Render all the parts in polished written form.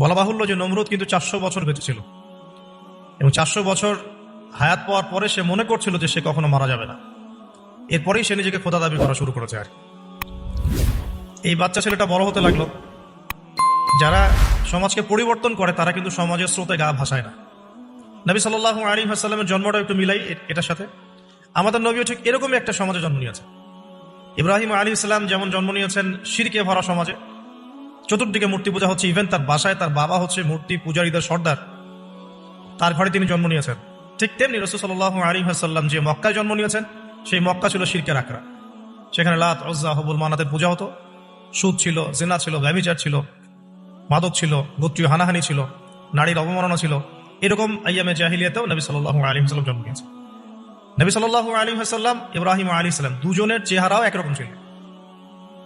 বলা বাহুল্য যে নমরুদ কিন্তু 400 বছর বেঁচে ছিল এবং 400 বছর হায়াত পাওয়ার পরে সে মনে করছিল যে সে কখনো মারা যাবে না। এরপরেই সে নিজেকে খোদা দাবি করা শুরু করেছে। আর এই বাচ্চা ছেলেটা বড় হতে লাগলো। যারা সমাজকে পরিবর্তন করে তারা কিন্তু সমাজের স্রোতে গা ভাসায় না। নবী সাল্লাল্লাহু আলাইহি ওয়াসাল্লামের জন্মটা একটু মিলাই এটার সাথে। আমাদের নবীও ঠিক এরকমই একটা সমাজে জন্ম নিয়েছেন। ইব্রাহিম আলাইহিস সালাম যেমন জন্ম নিয়েছেন শিরকে ভরা সমাজে, চতুর্দিকে মূর্তি পূজা হচ্ছে, ইভেন তার বাসায় তার বাবা হচ্ছে মূর্তি পূজারীদের সর্দার, তার ঘরে তিনি জন্ম নিয়েছেন। ঠিক তেমনি রাসূল সাল্লাল্লাহু আলাইহি ওয়াসাল্লাম যে মক্কায় জন্ম নিয়েছেন সেই মক্কা ছিল শিরকের আখড়া। সেখানে লাত, উজ্জা, হুবল, মানাতের পূজা হতো, সুদ ছিল, জিনা ছিল, ব্যভিচার ছিল, মাদক ছিল, গোত্রীয় হানাহানি ছিল, নারীর অবমাননা ছিল। এরকম আইয়ামে জাহিলিয়াতেও নবী সাল্লাল্লাহু আলাইহি ওয়াসাল্লাম জন্ম নিয়েছেন। নবী সাল্লাল্লাহু আলাইহি ওয়াসাল্লাম ইব্রাহিম আলাইহিস সালাম দুজনের চেহারাও একরকম ছিল,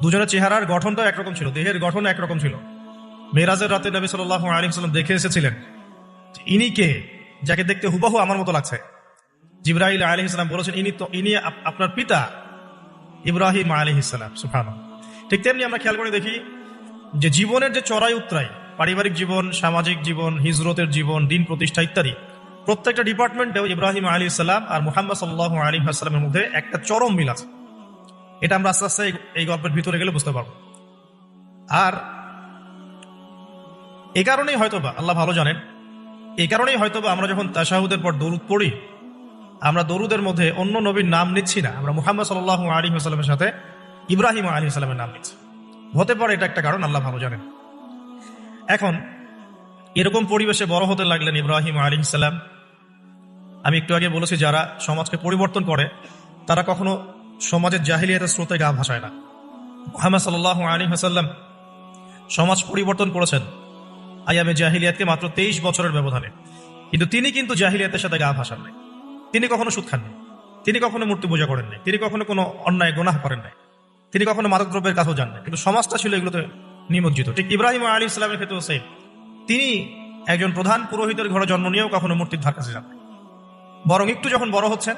দুজনের চেহারার গঠনটাও একরকম ছিল, দেহের গঠন একরকম ছিল। মেরাজের রাতে নবী সাল্লাল্লাহু আলাইহি ওয়াসাল্লাম দেখে এসেছিলেন ইনি কে, যাকে দেখতে হুবহু আমার মতো লাগছে। জিবরাইল আলাইহিস সালাম বলেছেন ইনি আপনার পিতা ইব্রাহিম আলাইহিস সালাম। সুবহানাল্লাহ। ঠিক তেমনি আমরা খেয়াল করে দেখি যে জীবনের যে চড়াই উতরাই, পারিবারিক জীবন, সামাজিক জীবন, হিজরতের জীবন, দিন প্রতিষ্ঠা ইত্যাদি, প্রত্যেকটা ডিপার্টমেন্টেও ইব্রাহিম আলাইহিস সালাম আর মুহাম্মদ সাল্লাল্লাহু আলাইহি ওয়াসাল্লামের মধ্যে একটা চরম মিল আছে। এটা আমরা আস্তে আস্তে এই গল্পের ভিতরে গেলে বুঝতে পারবো। আর এই কারণেই হয়তোবা আল্লাহ ভালো জানেন, এই কারণেই হয়তোবা আমরা যখন তাশাহুদের পর দরুদ পড়ি, আমরা দরুদের মধ্যে অন্য নবীর নাম নিচ্ছি না, আমরা মুহাম্মদ সাল্লাল্লাহু আলাইহি ওয়াসাল্লামের সাথে ইব্রাহিম আলাইহিস সালামের নাম নিচ্ছি। হতে পারে এটা একটা কারণ, আল্লাহ ভালো জানেন। এখন এরকম পরিবেশে বড় হতে লাগলেন ইব্রাহিম আলাইহিস সালাম। আমি একটু আগে বলেছি যারা সমাজকে পরিবর্তন করে তারা কখনো সমাজের জাহিলিয়াতের স্রোতে গা ভাসায় না। মুহাম্মদ সাল্লাল্লাহু আলাইহি ওয়াসাল্লাম সমাজ পরিবর্তন করেছেন আইয়ামে জাহিলিয়াতকে মাত্র 23 বছরের ব্যবধানে, কিন্তু তিনি কিন্তু জাহিলিয়াতের সাথে গা ভাসান নাই। তিনি কখনো সুদ খাননি, তিনি কখনো মূর্তি পূজা করেন নাই, তিনি কখনো কোনো অন্যায় গুনাহ করেন নাই, তিনি কখনো মাদকদ্রব্যের কাছেও যান নাই, কিন্তু সমাজটা ছিল এগুলোতে নিমজ্জিত। ঠিক ইব্রাহিম আলাইহিস সালামের ক্ষেত্রেও সেম, তিনি একজন প্রধান পুরোহিতের ঘরে জন্ম নিয়েও কখনো মূর্তির ধার কাছে যান নাই। বরং একটু যখন বড় হচ্ছেন,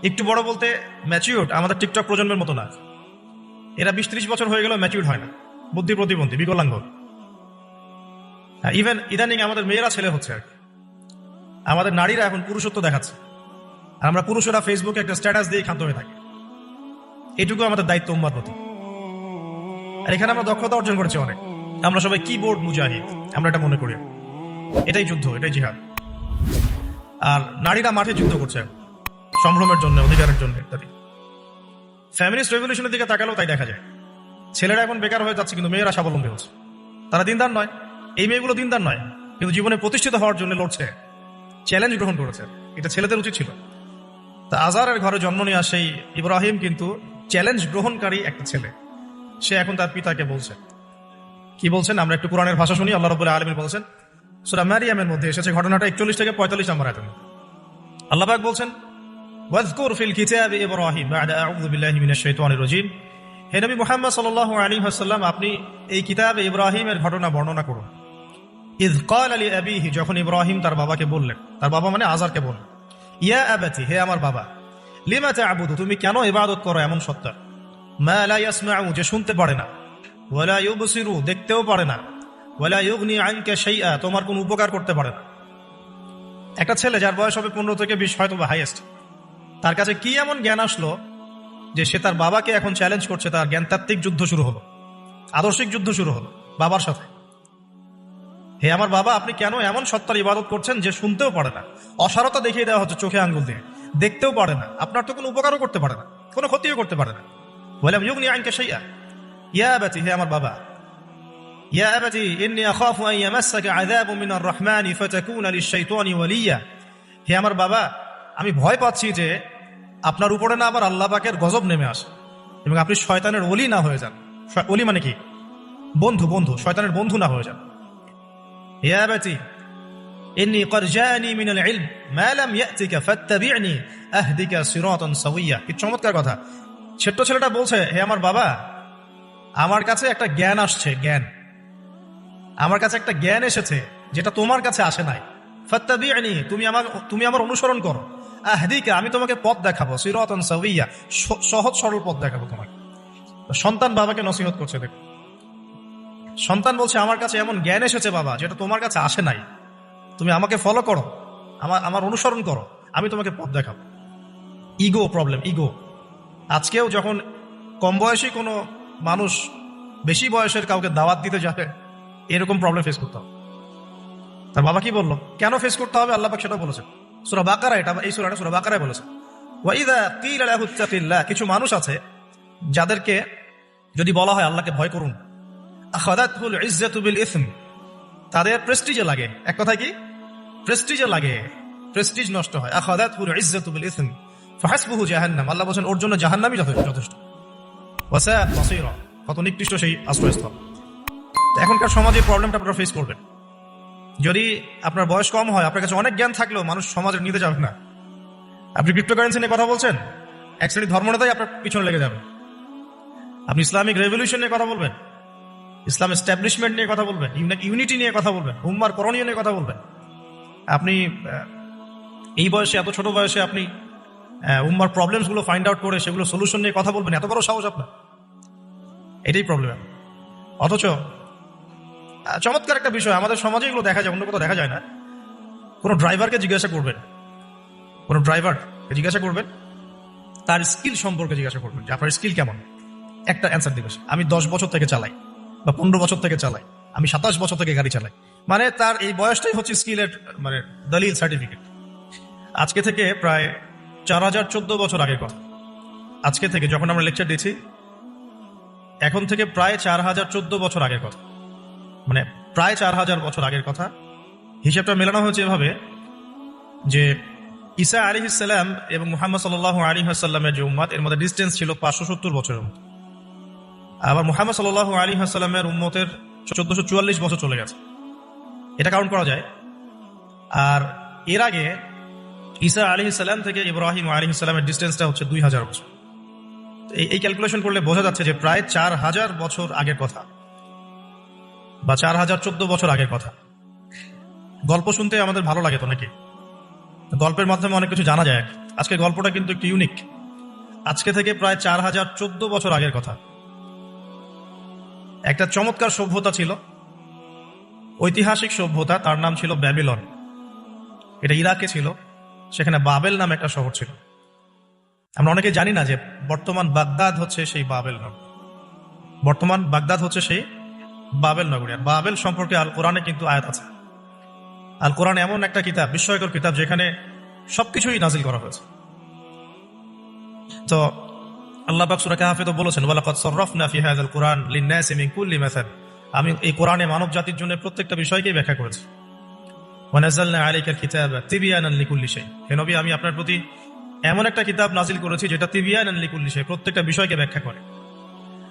একটু বড় বলতে ম্যাচিউরড, আমাদের টিকটক প্রজন্মের মতো না, এরা 20-30 বছর হয়ে গেলেও ম্যাচিউরড হয় না, বুদ্ধি প্রতিবন্ধী, বিকলাঙ্গ। ইভেন ইদানিং আমাদের মেয়েরা ছেলে হচ্ছে আর কি। আমাদের নারীরা এখন পুরুষত্ব দেখাচ্ছে, আর আমরা পুরুষেরা ফেসবুকে একটা স্ট্যাটাস দিয়ে ক্ষান্ত হয়ে থাকি। এটুকু আমাদের দায়িত্ব উম্মার প্রতি। আর এখানে আমরা দক্ষতা অর্জন করেছি অনেক। আমরা সবাই কিবোর্ড মুজাহিদ, আমরা এটা মনে করি। এটাই যুদ্ধ, এটাই জিহাদ। আর নারীরা মাঠে যুদ্ধ করছে সম্ভ্রমের জন্য, অধিকারের জন্য ইত্যাদি। ফ্যামিলিস্ট রেভলিউশনের দিকে তাকালেও তাই দেখা যায়। ছেলেরা এখন বেকার হয়ে যাচ্ছে, কিন্তু মেয়েরা স্বাবলম্বী হচ্ছে। তারা দিনদার নয়, এই মেয়েগুলো দিনদার নয়, কিন্তু জীবনে প্রতিষ্ঠিত হওয়ার জন্য লড়ছে, চ্যালেঞ্জ গ্রহণ করেছে। এটা ছেলেদের উচিত ছিল। তা আজারের ঘরে জন্ম নেওয়া সেই ইব্রাহিম কিন্তু চ্যালেঞ্জ গ্রহণকারী একটা ছেলে। সে এখন তার পিতাকে বলছে, কি বলছেন? আমরা একটু কোরআনের ভাষা শুনি। আল্লাহ রাব্বুল আলামিন বলছেন, সূরা মারিয়ামের মধ্যে এসেছে ঘটনাটা 41 থেকে 45 নম্বর আয়াতে। আল্লাহ পাক বলছেন, ওয়াজকুর ফিল কিতাবি ইব্রাহিম বা'দা আউযু বিল্লাহি মিনাশ শাইতানির রাজীম। হে নবী মুহাম্মদ সাল্লাল্লাহু আলাইহি ওয়াসাল্লাম, আপনি এই কিতাবে ইব্রাহিমের ঘটনা বর্ণনা করুন। ইয ক্বালা লিআবিহি, যখন ইব্রাহিম তার বাবাকে বললেন, তার বাবা মানে আজারকে বললেন, ইয়া আবাতি, হে আমার বাবা, লিমা তা'বুদু, তুমি কেন ইবাদত করো এমন সত্তা, মা লা ইয়াসমাউ, যে শুনতে পারে না, ওয়ালা ইউবসিরু, দেখতেও পারে না, ওয়ালা ইউগনি আনকা শাইআ, তোমার কোনো উপকার করতে পারে না। একটা ছেলে যার বয়স হবে 15 থেকে 20, হয়তো বা হাইয়েস্ট, তার কাছে কি এমন জ্ঞান আসলো যে সে তার বাবাকে এখন চ্যালেঞ্জ করছে? তার জ্ঞানতাত্ত্বিক যুদ্ধ শুরু হলো, আদর্শিক যুদ্ধ শুরু হলো বাবার সাথে। হে আমার বাবা, আপনি কেন এমন সত্তার ইবাদত করছেন যে শুনতেও পারে না? অসারতা দেখিয়ে দেওয়া হচ্ছে চোখে আঙ্গুল দিয়ে, দেখতেও পারে না, আপনার তো কোনো উপকারও করতে পারে না, কোনো ক্ষতিও করতে পারে না। ওয়ালাম ইউগনি আনকা শাইআ, ইয়া আবাতি, হে আমার বাবা, ইয়া আবাতি ইন্নী আখাফু আন ইয়ামাসসাকা আযাবুম মিনার রাহমানি ফাতাকুনা লিশ-শাইতানি ওয়ালিয়্যা, হে আমার বাবা, আমি ভয় পাচ্ছি যে আপনার উপরে না আবার আল্লাহ পাকের গজব নেমে আসে এবং আপনি শয়তানের ওলি না হয়ে যান। ওলি মানে কি? বন্ধু, বন্ধু, শয়তানের বন্ধু না হয়ে যান। ইয়া আবাতি ইন্নী ক্বাদ জাআনি মিনাল ইলম মা লাম ইয়াতিকা ফাত্তাবি'নি আহদিকা সিরাতান সাওয়্যা। কি চমৎকার কথা! ছোট্ট ছেলেটা বলছে, হে আমার বাবা, আমার কাছে একটা জ্ঞান আসছে, জ্ঞান, আমার কাছে একটা জ্ঞান এসেছে যেটা তোমার কাছে আসে নাই। ফাত্তাবি'নি, তুমি আমার অনুসরণ করো। আহদিকা, আমি তোমাকে পথ দেখাবো। সিরাতান সাওয়্যা, সহজ সরল পথ দেখাবো তোমাকে। সন্তান বাবাকে নসিহত করছে। দেখো সন্তান বলছে আমার কাছে এমন জ্ঞান এসেছে বাবা যেটা তোমার কাছে আসে নাই, তুমি আমাকে ফলো করো, আমার অনুসরণ করো, আমি তোমাকে পথ দেখাবো। Ego problem, ego. আজকেও যখন কম বয়সী কোনো মানুষ বেশি বয়সের কাউকে দাওয়াত দিতে যাবে, এরকম প্রবলেম ফেস করতে হবে। তার বাবা কি বললো, কেন ফেস করতে হবে আল্লাহ পাক সেটা বলেছেন সূরা বাকারা, এটা এই সূরাটা সূরা বাকারায় বলেছে। ওয়াইদা কিলা লাহু ইত্তাকিল্লাহ, কিছু মানুষ আছে যাদেরকে যদি বলা হয় আল্লাহকে ভয় করুন, আখাদাতহুল ইজ্জাতু বিল ইসম, তাদের প্রেস্টিজে লাগে। এক কথায় কি প্রেস্টিজে লাগে, প্রেস্টিজ নষ্ট হয়। আখাদাতহুল ইজ্জাতু বিল ইসম ফাহাসবুহু জাহান্নাম, আল্লাহ বলেন ওর জন্য জাহান্নামই যথেষ্ট। ওয়াসাআত মাসীরা, কত নিকৃষ্ট সেই আশ্রয়স্থল। তো এখনকার সমাজে প্রবলেমটা আপনারা ফেস করবেন। যদি আপনার বয়স কম হয়, আপনার কাছে অনেক জ্ঞান থাকলেও মানুষ সমাজে নিতে যাবে না। আপনি ক্রিপ্টোকারেন্সি নিয়ে কথা বলছেন, এক শ্রেণী ধর্মনেতাই আপনার পিছনে লেগে যাবে। আপনি ইসলামিক রেভলিউশন নিয়ে কথা বলবেন, ইসলাম এস্টাবলিশমেন্ট নিয়ে কথা বলবেন, ইউনিটি নিয়ে কথা বলবেন, উম্মার করণীয় নিয়ে কথা বলবেন। আপনি এই বয়সে, এত ছোট বয়সে আপনি উম্মার প্রবলেমস গুলো ফাইন্ড আউট করে সেগুলো সলিউশন নিয়ে কথা বলবেন, এত বড় সাহস আপনার, এটাই প্রবলেম। অথচ চমৎকার একটা বিষয়, আমাদের সমাজে এগুলো দেখা যায়, অন্য কোথাও দেখা যায় না। কোনো ড্রাইভারকে জিজ্ঞাসা করবেন, কোনো ড্রাইভারকে জিজ্ঞাসা করবেন, তার স্কিল সম্পর্কে জিজ্ঞাসা করবেন যে আপনার স্কিল কেমন। একটা অ্যান্সার দিবে, আমি 10 বছর থেকে চালাই, বা 15 বছর থেকে চালাই, আমি 27 বছর থেকে গাড়ি চালাই। মানে তার এই বয়সটাই হচ্ছে স্কিলের মানে দলিল, সার্টিফিকেট। আজকে থেকে প্রায় 4014 বছর আগের কথা। আজকে থেকে যখন আমরা লেকচার দিচ্ছি, এখন থেকে প্রায় 4014 বছর আগের কথা, মানে প্রায় 4000 বছর আগের কথা। হিসাবটা মেলানো হয়েছে এভাবে যে ঈসা আলাইহিস সালাম এবং মুহাম্মদ সাল্লাল্লাহু আলাইহি ওয়াসাল্লামের যে উম্মত, এর মধ্যে ডিসটেন্স ছিল 570 বছরের মতো। আবার মুহাম্মদ সাল্লাল্লাহু আলাইহি ওয়াসাল্লামের উম্মতের 1444 বছর চলে গেছে, এটা কাউন্ট করা যায়। আর এর আগে ঈসা আলাইহিস সালাম থেকে ইব্রাহিম আলাইহিস সালামের ডিসটেন্সটা হচ্ছে 2000 বছর। এই ক্যালকুলেশন করলে বোঝা যাচ্ছে যে প্রায় 4000 বছর আগের কথা, বা 4014 বছর আগের কথা। গল্প শুনতে আমাদের ভালো লাগে তো নাকি? গল্পের মাধ্যমে অনেক কিছু জানা যায়। আজকে গল্পটা কিন্তু একটু ইউনিক। আজকে থেকে প্রায় 4014 বছর আগের কথা। একটা চমৎকার সভ্যতা ছিল, ঐতিহাসিক সভ্যতা, তার নাম ছিল ব্যাবিলন। এটা ইরাকে ছিল, সেখানে বাবেল নামে একটা শহর ছিল। আমরা অনেকে জানি না যে বর্তমান বাগদাদ হচ্ছে সেই বাবেল নগরী। বর্তমান বাগদাদ হচ্ছে সেই বাবেল নগরী। আর বাবেল সম্পর্কে আল কোরআনে কিন্তু আয়াত আছে। আল কোরআন এমন একটা কিতাব, বিস্ময়কর কিতাব, যেখানে সবকিছুই নাজিল করা হয়েছে। তো আল্লাহ পাক সূরা কাহফে তো বলেছেন, ওয়ালাকাদ সাররাফনা ফি হাযাল কুরআন লিন-নাসি মিন কুল্লি মাসাল, আমি এই কোরআনে মানব জাতির জন্য প্রত্যেকটা বিষয়কেই ব্যাখ্যা করেছি। ওয়া নাযালনা আলাইকাল কিতাবা তিবয়ানান লিকুল্লি শাই, হে নবী আমি আপনার প্রতি এমন একটা কিতাব নাজিল করেছি যেটা তিবয়ানান লিকুল্লি শাই, প্রত্যেকটা বিষয়কে ব্যাখ্যা করে।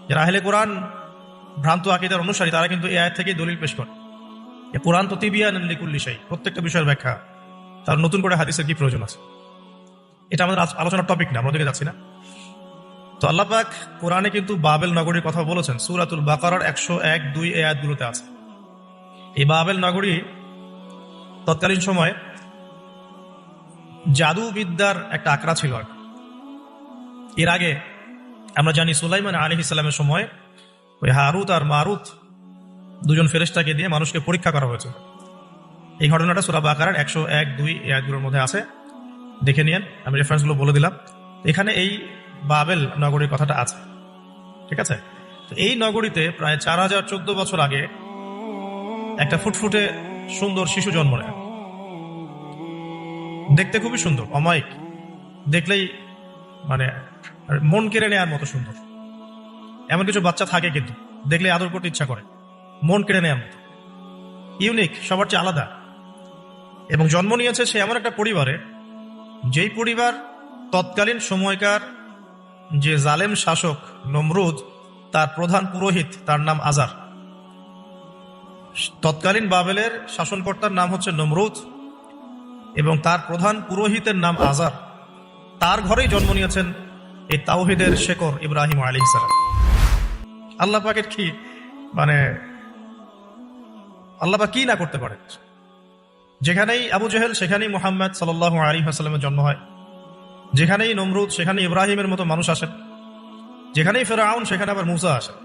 যারা আহলে কোরআন ভ্রান্ত আকীদার অনুসারী, তারা কিন্তু এই আয়াত থেকেই দলিল পেশ করে। কোরআন তো তিবিয়ানান লিকুল্লি শাই, প্রত্যেকটা বিষয়ের ব্যাখ্যা, তার নতুন করে হাদিসের কি প্রয়োজন আছে? এটা আমাদের আলোচনার টপিক না, আমরা দিকে যাচ্ছি না। তো আল্লাহ পাক কোরআনে কিন্তু বাবেল নগরীর কথা বলেছেন, সূরাতুল বাকারার 101-2 এই আয়াতগুলোতে আছে। এই বাবেল নগরী তৎকালীন সময় জাদুবিদ্যার একটা আকড়া ছিল। এর আগে আমরা জানি সুলাইমান আলাইহিস সালামের সময় ওই হারুত আর মারুত দুজন ফেরেশতাকে দিয়ে মানুষকে পরীক্ষা করা হয়েছে। এই ঘটনাটা সূরা বাকারার 101-2 এই আয়াতগুলোর মধ্যে আছে, দেখে নিয়েন, আমি রেফারেন্সগুলো বলে দিলাম। এখানে এই বাবেল নগরীর কথাটা আছে, ঠিক আছে? তো এই নগরীতে প্রায় 4014 বছর আগে একটা ফুটফুটে সুন্দর শিশু জন্ম নেয়। দেখতে খুবই সুন্দর, অমায়িক, দেখলেই মানে মন কেড়ে নেওয়ার মতো সুন্দর। এমন কিছু বাচ্চা থাকে কিন্তু দেখলে আদর করতে ইচ্ছা করে, মন কেড়ে নেওয়ার মতো, ইউনিক, সবার চেয়ে আলাদা। এবং জন্ম নিয়েছে সে এমন একটা পরিবারে, যেই পরিবার তৎকালীন সময়কার যে জালেম শাসক নমরুদ, তার প্রধান পুরোহিত, তার নাম আজার। তৎকালীন বাবেলের শাসনকর্তার নাম হচ্ছে নমরুদ এবং তার প্রধান পুরোহিতের নাম আজার। তার ঘরেই জন্ম নিয়েছেন এই তাওহীদের শেকর ইব্রাহিম আলাইহিস সালাম। আল্লাহ পাকের কি মানে, আল্লাহ পাক কি না করতে পারে? যেখানেই আবু জেহেল সেখানেই মুহাম্মদ সাল্লাল্লাহু আলাইহি ওয়াসাল্লামের জন্ম হয়, যেখানেই নমরুদ সেখানে ইব্রাহিমের মতো মানুষ আসেন, যেখানেই ফেরাউন সেখানে আবার মূসা আসেন।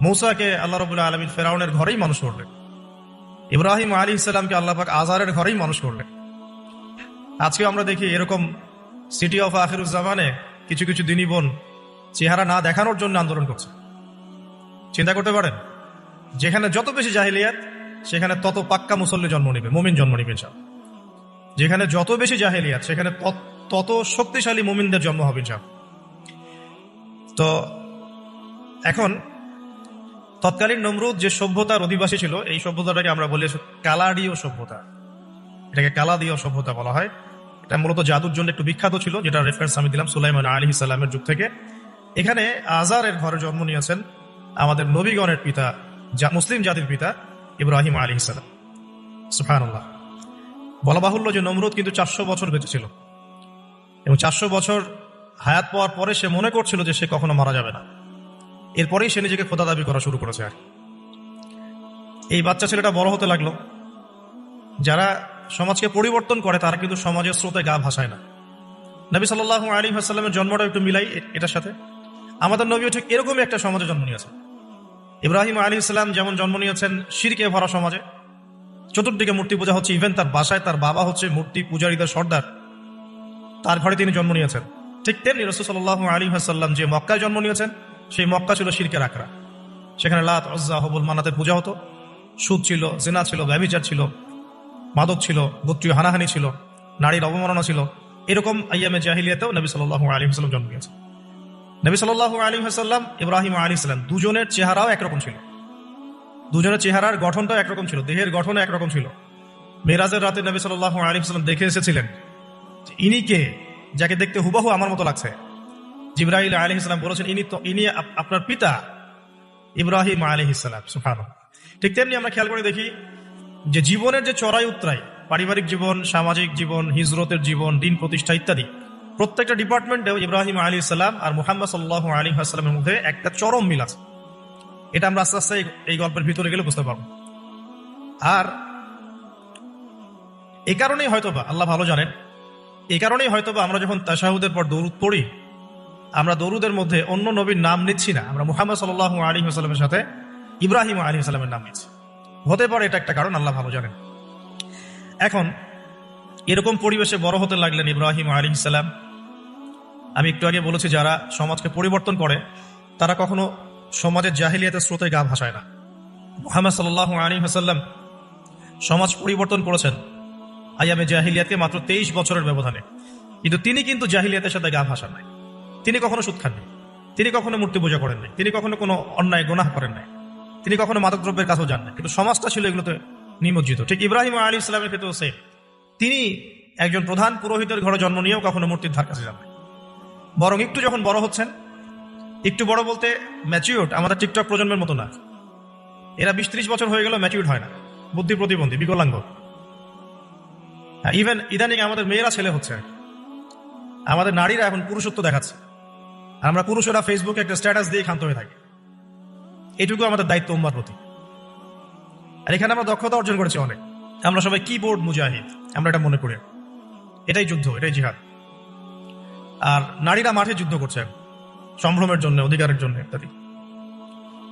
মূসাকে আল্লাহ রাব্বুল আলামিন ফেরাউনের ঘরেই মানুষ করলেন। ইব্রাহিম আলাইহিস সালামকে আল্লাহ পাক আজারের ঘরেই মানুষ করলেন। আজকে আমরা দেখি এরকম সিটি অফ আখিরুজ্জামানে কিছু কিছু দিনী বোন চেহারা না দেখানোর জন্য আন্দোলন করছে। চিন্তা করতে পারেন, যেখানে যত বেশি জাহিলিয়াত সেখানে তত পাক্কা মুসল্লি জন্ম নিবে, মুমিন জন্ম নিবে। যেখানে যত বেশি জাহিলিয়াত সেখানে তত শক্তিশালী মুমিনদের জন্ম হবে। তো এখন তৎকালীন নমরুদ যে সভ্যতার অধিবাসী ছিল, এই সভ্যতাটাকে আমরা বলি কালাদীয় সভ্যতা। এটাকে কালাদীয় সভ্যতা বলা হয়। এটা মূলত জাদুর জন্য একটু বিখ্যাত ছিল, যেটা রেফারেন্স আমি দিলাম সুলাইমান আলাইহিস সালামের যুগ থেকে। এখানে আজারের ঘরে জন্ম নিয়েছেন আমাদের নবীগণের পিতা, মুসলিম জাতির পিতা ইব্রাহিম আলাইহিস সালাম। সুবহানাল্লাহ। বলা বাহুল্য যে নমরুদ কিন্তু 400 বছর বেঁচে ছিল, এবং 400 বছর হায়াত পাওয়ার পরে সে মনে করছিল যে সে কখনো মারা যাবে না। এরপরেই সে নিজেকে খোদা দাবি করা শুরু করেছে। আর এই বাচ্চা ছেলেটা বড় হতে লাগলো। যারা সমাজকে পরিবর্তন করে তারা কিন্তু সমাজের স্রোতে গা ভাসায় না। নবী সাল্লাল্লাহু আলাইহি ওয়াসাল্লামের জন্মটা একটু মিলাই এটার সাথে। আমাদের নবীও ঠিক এরকমই একটা সমাজে জন্ম নিয়েছেন। ইব্রাহিম আলাইহিস সালাম যেমন জন্ম নিয়েছেন শিরকে ভরা সমাজে, চতুর্দিকে মূর্তি পূজা হচ্ছে, ইভেন তার বাসায় তার বাবা হচ্ছে মূর্তি পূজারীদের সর্দার, তার ঘরে তিনি জন্ম নিয়েছেন। ঠিক তেমনি রাসূল সাল্লাল্লাহু আলাইহি ওয়াসাল্লাম যে মক্কায় জন্ম নিয়েছেন, সেই মক্কা ছিল শিরকের আখড়া। সেখানে লাত, উজ্জা, হুবল, মানাতের পূজা হতো, সুদ ছিল, জিনা ছিল, ব্যভিচার ছিল, মাদক ছিল, গোত্রীয় হানাহানি ছিল, নারীর অবমাননা ছিল। এরকম আইয়ামে জাহিলিয়াতেও নবী সাল্লাল্লাহু আলাইহি ওয়াসাল্লাম জন্ম নিয়েছেন। নবী সাল্লাল্লাহু আলাইহি ওয়াসাল্লাম, ইব্রাহিম আলাইহিস সালাম, দুজনের চেহারাও একরকম ছিল। দুজনের চেহারার গঠনটাও একরকম ছিল, দেহের গঠনও একরকম ছিল। মেরাজের রাতে নবী সাল্লাল্লাহু আলাইহি ওয়াসাল্লাম দেখে এসেছিলেন ইনি কে, যাকে দেখতে হুবহু আমার মতো লাগছে। জিবরাইল আলাইহিস সালাম বলেছেন ইনি আপনার পিতা ইব্রাহিম আলাইহিস সালাম। সুবহানাল্লাহ। ঠিক তেমনি আমরা খেয়াল করে দেখি যে জীবনের যে চড়াই উতরাই, পারিবারিক জীবন, সামাজিক জীবন, হিজরতের জীবন, দিন প্রতিষ্ঠা ইত্যাদি, প্রত্যেকটা ডিপার্টমেন্টেও ইব্রাহিম আলাইহিস সালাম আর মুহাম্মদ সাল্লাল্লাহু আলাইহি ওয়াসাল্লামের মধ্যে একটা চরম মিল আছে। এটা আমরা আস্তে আস্তে এই গল্পের ভিতরে গেলে বুঝতে পারবো। আর এই কারণেই হয়তোবা আল্লাহ ভালো জানেন, এই কারণেই হয়তোবা আমরা যখন তাশাহুদের পর দরুদ পড়ি, আমরা দরুদের মধ্যে অন্য নবীর নাম নিচ্ছি না, আমরা মুহাম্মদ সাল্লাল্লাহু আলাইহি ওয়াসাল্লামের সাথে ইব্রাহিম আলাইহিস সালামের নাম নিচ্ছি। হতে পারে এটা একটা কারণ, আল্লাহ ভালো জানেন। এখন এরকম পরিবেশে বড় হতে লাগলেন ইব্রাহিম আলাইহিস সালাম। আমি একটু আগে বলেছি, যারা সমাজকে পরিবর্তন করে তারা কখনো সমাজের জাহিলিয়াতের স্রোতে গা ভাসায় না। মুহাম্মদ সাল্লাল্লাহু আলাইহি ওয়াসাল্লাম সমাজ পরিবর্তন করেছেন আইয়ামে জাহিলিয়াতকে মাত্র 23 বছরের ব্যবধানে, কিন্তু তিনি কিন্তু জাহিলিয়াতের সাথে গা ভাসান নাই। তিনি কখনো সুদ খাননি, তিনি কখনো মূর্তি পূজা করেন নাই, তিনি কখনো কোনো অন্যায় গুনাহ করেন নাই, তিনি কখনো মাদকদ্রব্যের কাছেও যান না, কিন্তু সমাজটা ছিল এগুলোতে নিমজ্জিত। ঠিক ইব্রাহিম আলাইহিস সালামের ক্ষেত্রেও সেম। তিনি একজন প্রধান পুরোহিতের ঘরে জন্ম নিয়েও কখনো মূর্তির ধার কাছে যান না। বরং একটু যখন বড় হচ্ছেন, একটু বড় বলতে ম্যাচিউরড, আমাদের টিকটক প্রজন্মের মতো না, এরা 20-30 বছর হয়ে গেল ম্যাচিউরড হয় না, বুদ্ধি প্রতিবন্ধী, বিকলাঙ্গ। ইভেন ইদানিং আমাদের মেয়েরা ছেলে হচ্ছে, আমাদের নারীরা এখন পুরুষত্ব দেখাচ্ছে। আমরা পুরুষেরা ফেসবুকে একটা স্ট্যাটাস দিয়ে ক্ষান্ত হয়ে থাকি। এটুকু আমাদের দায়িত্ব উম্মার প্রতি। আর এখানে আমরা দক্ষতা অর্জন করেছি অনেক। আমরা সবাই কিবোর্ড মুজাহিদ, আমরা এটা মনে করি। এটাই যুদ্ধ, এটাই জিহাদ। আর নারীরা মাঠে যুদ্ধ করছে সম্ভ্রমের জন্য, অধিকারের জন্য ইত্যাদি।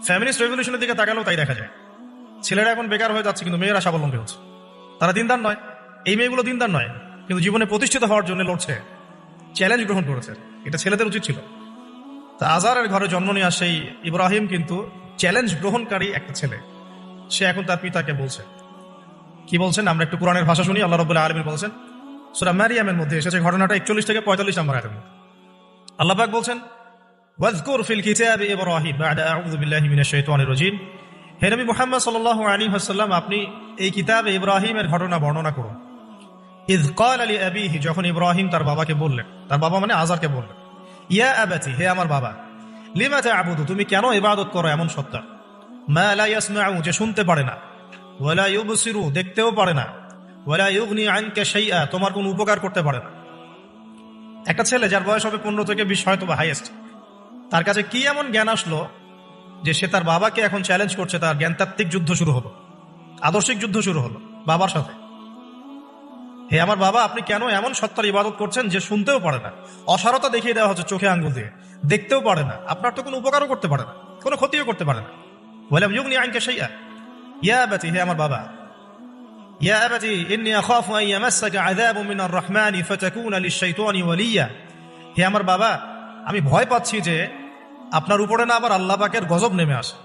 ফ্যামিলিস্ট রেভলিউশনের দিকে তাকালেও তাই দেখা যায়। ছেলেরা এখন বেকার হয়ে যাচ্ছে, কিন্তু মেয়েরা স্বাবলম্বী হচ্ছে। তারা দিনদার নয়, এই মেয়েগুলো দিনদার নয়, কিন্তু জীবনে প্রতিষ্ঠিত হওয়ার জন্য লড়ছে, চ্যালেঞ্জ গ্রহণ করেছে। এটা ছেলেদের উচিত ছিল। তা আজারের ঘরে জন্ম নেওয়া সেই ইব্রাহিম কিন্তু চ্যালেঞ্জ গ্রহণকারী একটা ছেলে। সে এখন তার পিতাকে বলছে, কি বলছেন আমরা একটু কোরআনের ভাষা শুনি। আল্লাহ রাব্বুল আলামিন বলছেন, সূরা মারিয়ামের মধ্যে এসেছে ঘটনাটা 41 থেকে 45 নম্বর আয়াতের মধ্যে। আল্লাহ পাক বলছেন, ওয়াজকুর ফিল কিতাবি ইব্রাহিম বা'দা আউযু বিল্লাহি মিনাশ শাইতানির রাজীম। হে নবী মুহাম্মদ সাল্লাল্লাহু আলাইহি ওয়াসাল্লাম, আপনি এই কিতাবে ইব্রাহিমের ঘটনা বর্ণনা করুন। ইয ক্বালা লিআবিহি, যখন ইব্রাহিম তার বাবাকে বললেন, তার বাবা মানে আজারকে বললেন, ইয়া আবাতি, হে আমার বাবা, লিমা তা'বুদু, তুমি কেন ইবাদত করো এমন সত্তা, মা লা ইয়াসমাউ, যে শুনতে পারে না, ওয়ালা ইউবসিরু, দেখতেও পারে না, ওয়ালা ইউগনি আনকা শাইআ, তোমার কোনো উপকার করতে পারে না। একটা ছেলে যার বয়স হবে 15 থেকে 20 হয়তো বা হাইয়েস্ট, তার কাছে কি এমন জ্ঞান আসলো যে সে তার বাবাকে এখন চ্যালেঞ্জ করছে? তার জ্ঞানতাত্ত্বিক যুদ্ধ শুরু হলো, আদর্শিক যুদ্ধ শুরু হলো বাবার সাথে। হে আমার বাবা, আপনি কেন এমন সত্তার ইবাদত করছেন যে শুনতেও পারে না? অসারতা দেখিয়ে দেওয়া হচ্ছে চোখে আঙ্গুল দিয়ে, দেখতেও পারে না, আপনার তো কোনো উপকারও করতে পারে না, কোনো ক্ষতিও করতে পারে না। ওয়ালাম ইউগনি আনকা শাইআ ইয়া আবাতি, হে আমার বাবা, ইয়া আবাতি ইন্নী আখাফু আন ইয়ামাসসাকা আযাবুম মিনার রাহমানি ফাতাকুনা লিশ-শাইতানি ওয়ালিয়্যা, হে আমার বাবা, আমি ভয় পাচ্ছি যে আপনার উপরে না আবার আল্লাহ পাকের গজব নেমে আসে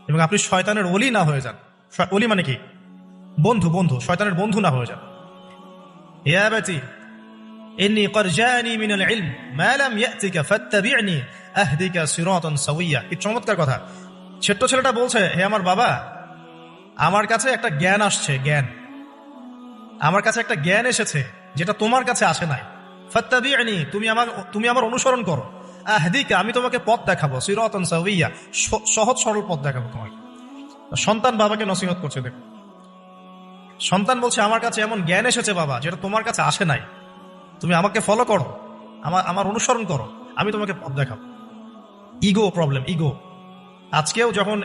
এবং আপনি শয়তানের ওলি না হয়ে যান। ওলি মানে কি? বন্ধু, বন্ধু, শয়তানের বন্ধু না হয়ে যান। ইয়া আবাতি ইন্নী ক্বাদ জাআনি মিনাল ইলম মা লাম ইয়াতিকা ফাত্তাবি'নি আহদিকা সিরাতান সাওয়্যা। কি চমৎকার কথা! ছোট্ট ছেলেটা বলছে, হে আমার বাবা, আমার কাছে একটা জ্ঞান আসছে, জ্ঞান, আমার কাছে একটা জ্ঞান এসেছে যেটা তোমার কাছে আসে নাই। ফাত্তাবি'নি, তুমি আমার অনুসরণ করো। আহদিকা, আমি তোমাকে পথ দেখাবো। সিরাতান সাওয়্যা, সহজ সরল পথ দেখাবো তোমাকে। সন্তান বাবাকে নসিহত করছে। দেখো, সন্তান বলছে, আমার কাছে এমন জ্ঞান এসেছে বাবা যেটা তোমার কাছে আসে নাই, তুমি আমাকে ফলো করো, আমার অনুসরণ করো, আমি তোমাকে পথ দেখাবো। Ego problem, ego. আজকেও যখন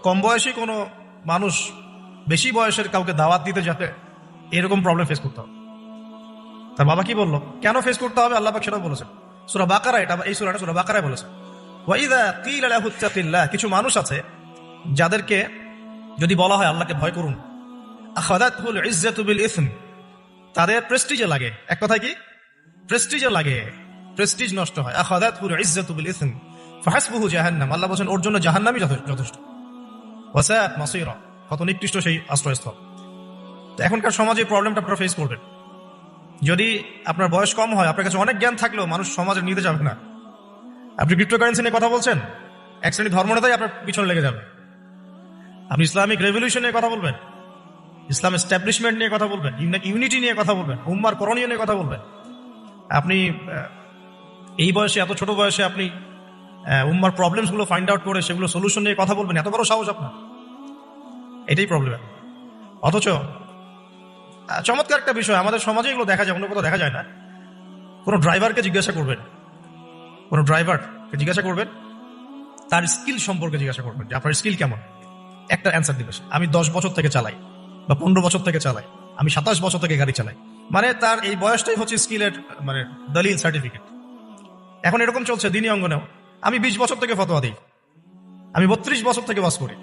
কম বয়সী কোনো মানুষ বেশি বয়সের কাউকে দাওয়াত দিতে যাবে, এরকম প্রবলেম ফেস করতে হবে। তার বাবা কি বললো, কেন ফেস করতে হবে? আল্লাহ পাক সেটাও বলেছেন সূরা বাকারা, এই সূরাটা সূরা বাকারায় বলেছে, ওয়া ইযা কিলা লাহু ইত্তাকিল্লাহ। কিছু মানুষ আছে যাদেরকে যদি বলা হয় আল্লাহকে ভয় করুন, আখাযাতহুল ইজ্জাতু বিল ইসম, তাদের প্রেস্টিজে লাগে। এক কথায় কি? প্রেস্টিজে লাগে, প্রেস্টিজ নষ্ট হয়। আখাযাতহুল ইজ্জাতু বিল ইসম ফাহাসবুহু জাহান্নাম, আল্লাহ বলেন ওর জন্য জাহান্নামই যথেষ্ট। ওয়াসাআত মাসীরা, কত নিকৃষ্ট সেই আশ্রয়স্থল। তো এখনকার সমাজে প্রবলেমটা আপনারা ফেস করবেন। যদি আপনার বয়স কম হয়, আপনার কাছে অনেক জ্ঞান থাকলেও মানুষ সমাজে নিতে যাবে না। আপনি ক্রিপ্টোকারেন্সি নিয়ে কথা বলছেন, এক শ্রেণী ধর্মনেতাই আপনার পিছনে লেগে যাবে। আপনি ইসলামিক রেভলিউশন নিয়ে কথা বলবেন, ইসলাম এস্টাবলিশমেন্ট নিয়ে কথা বলবেন, ইউনিটি নিয়ে কথা বলবেন, উম্মার করণীয় নিয়ে কথা বলবেন। আপনি এই বয়সে, এত ছোট বয়সে আপনি উম্মার প্রবলেমসগুলো ফাইন্ড আউট করে সেগুলো সলিউশন নিয়ে কথা বলবেন, এত বড় সাহস আপনার? এটাই প্রবলেম। অথচ চমৎকার একটা বিষয়, আমাদের সমাজে এগুলো দেখা যায়, অন্য কোথাও দেখা যায় না। কোনো ড্রাইভারকে জিজ্ঞাসা করবেন, কোনো ড্রাইভারকে জিজ্ঞাসা করবেন, তার স্কিল সম্পর্কে জিজ্ঞাসা করবেন যে আপনার স্কিল কেমন। একটা অ্যান্সার দিবে, আমি 10 বছর থেকে চালাই, বা 15 বছর থেকে চালাই, আমি 27 বছর থেকে গাড়ি চালাই। মানে তার এই বয়সটাই হচ্ছে স্কিলের মানে দলিল, সার্টিফিকেট। এখন এরকম চলছে দিনী অঙ্গনেও। আমি 20 বছর থেকে ফতোয়া দিই, আমি 32 বছর থেকে ওয়াজ করি,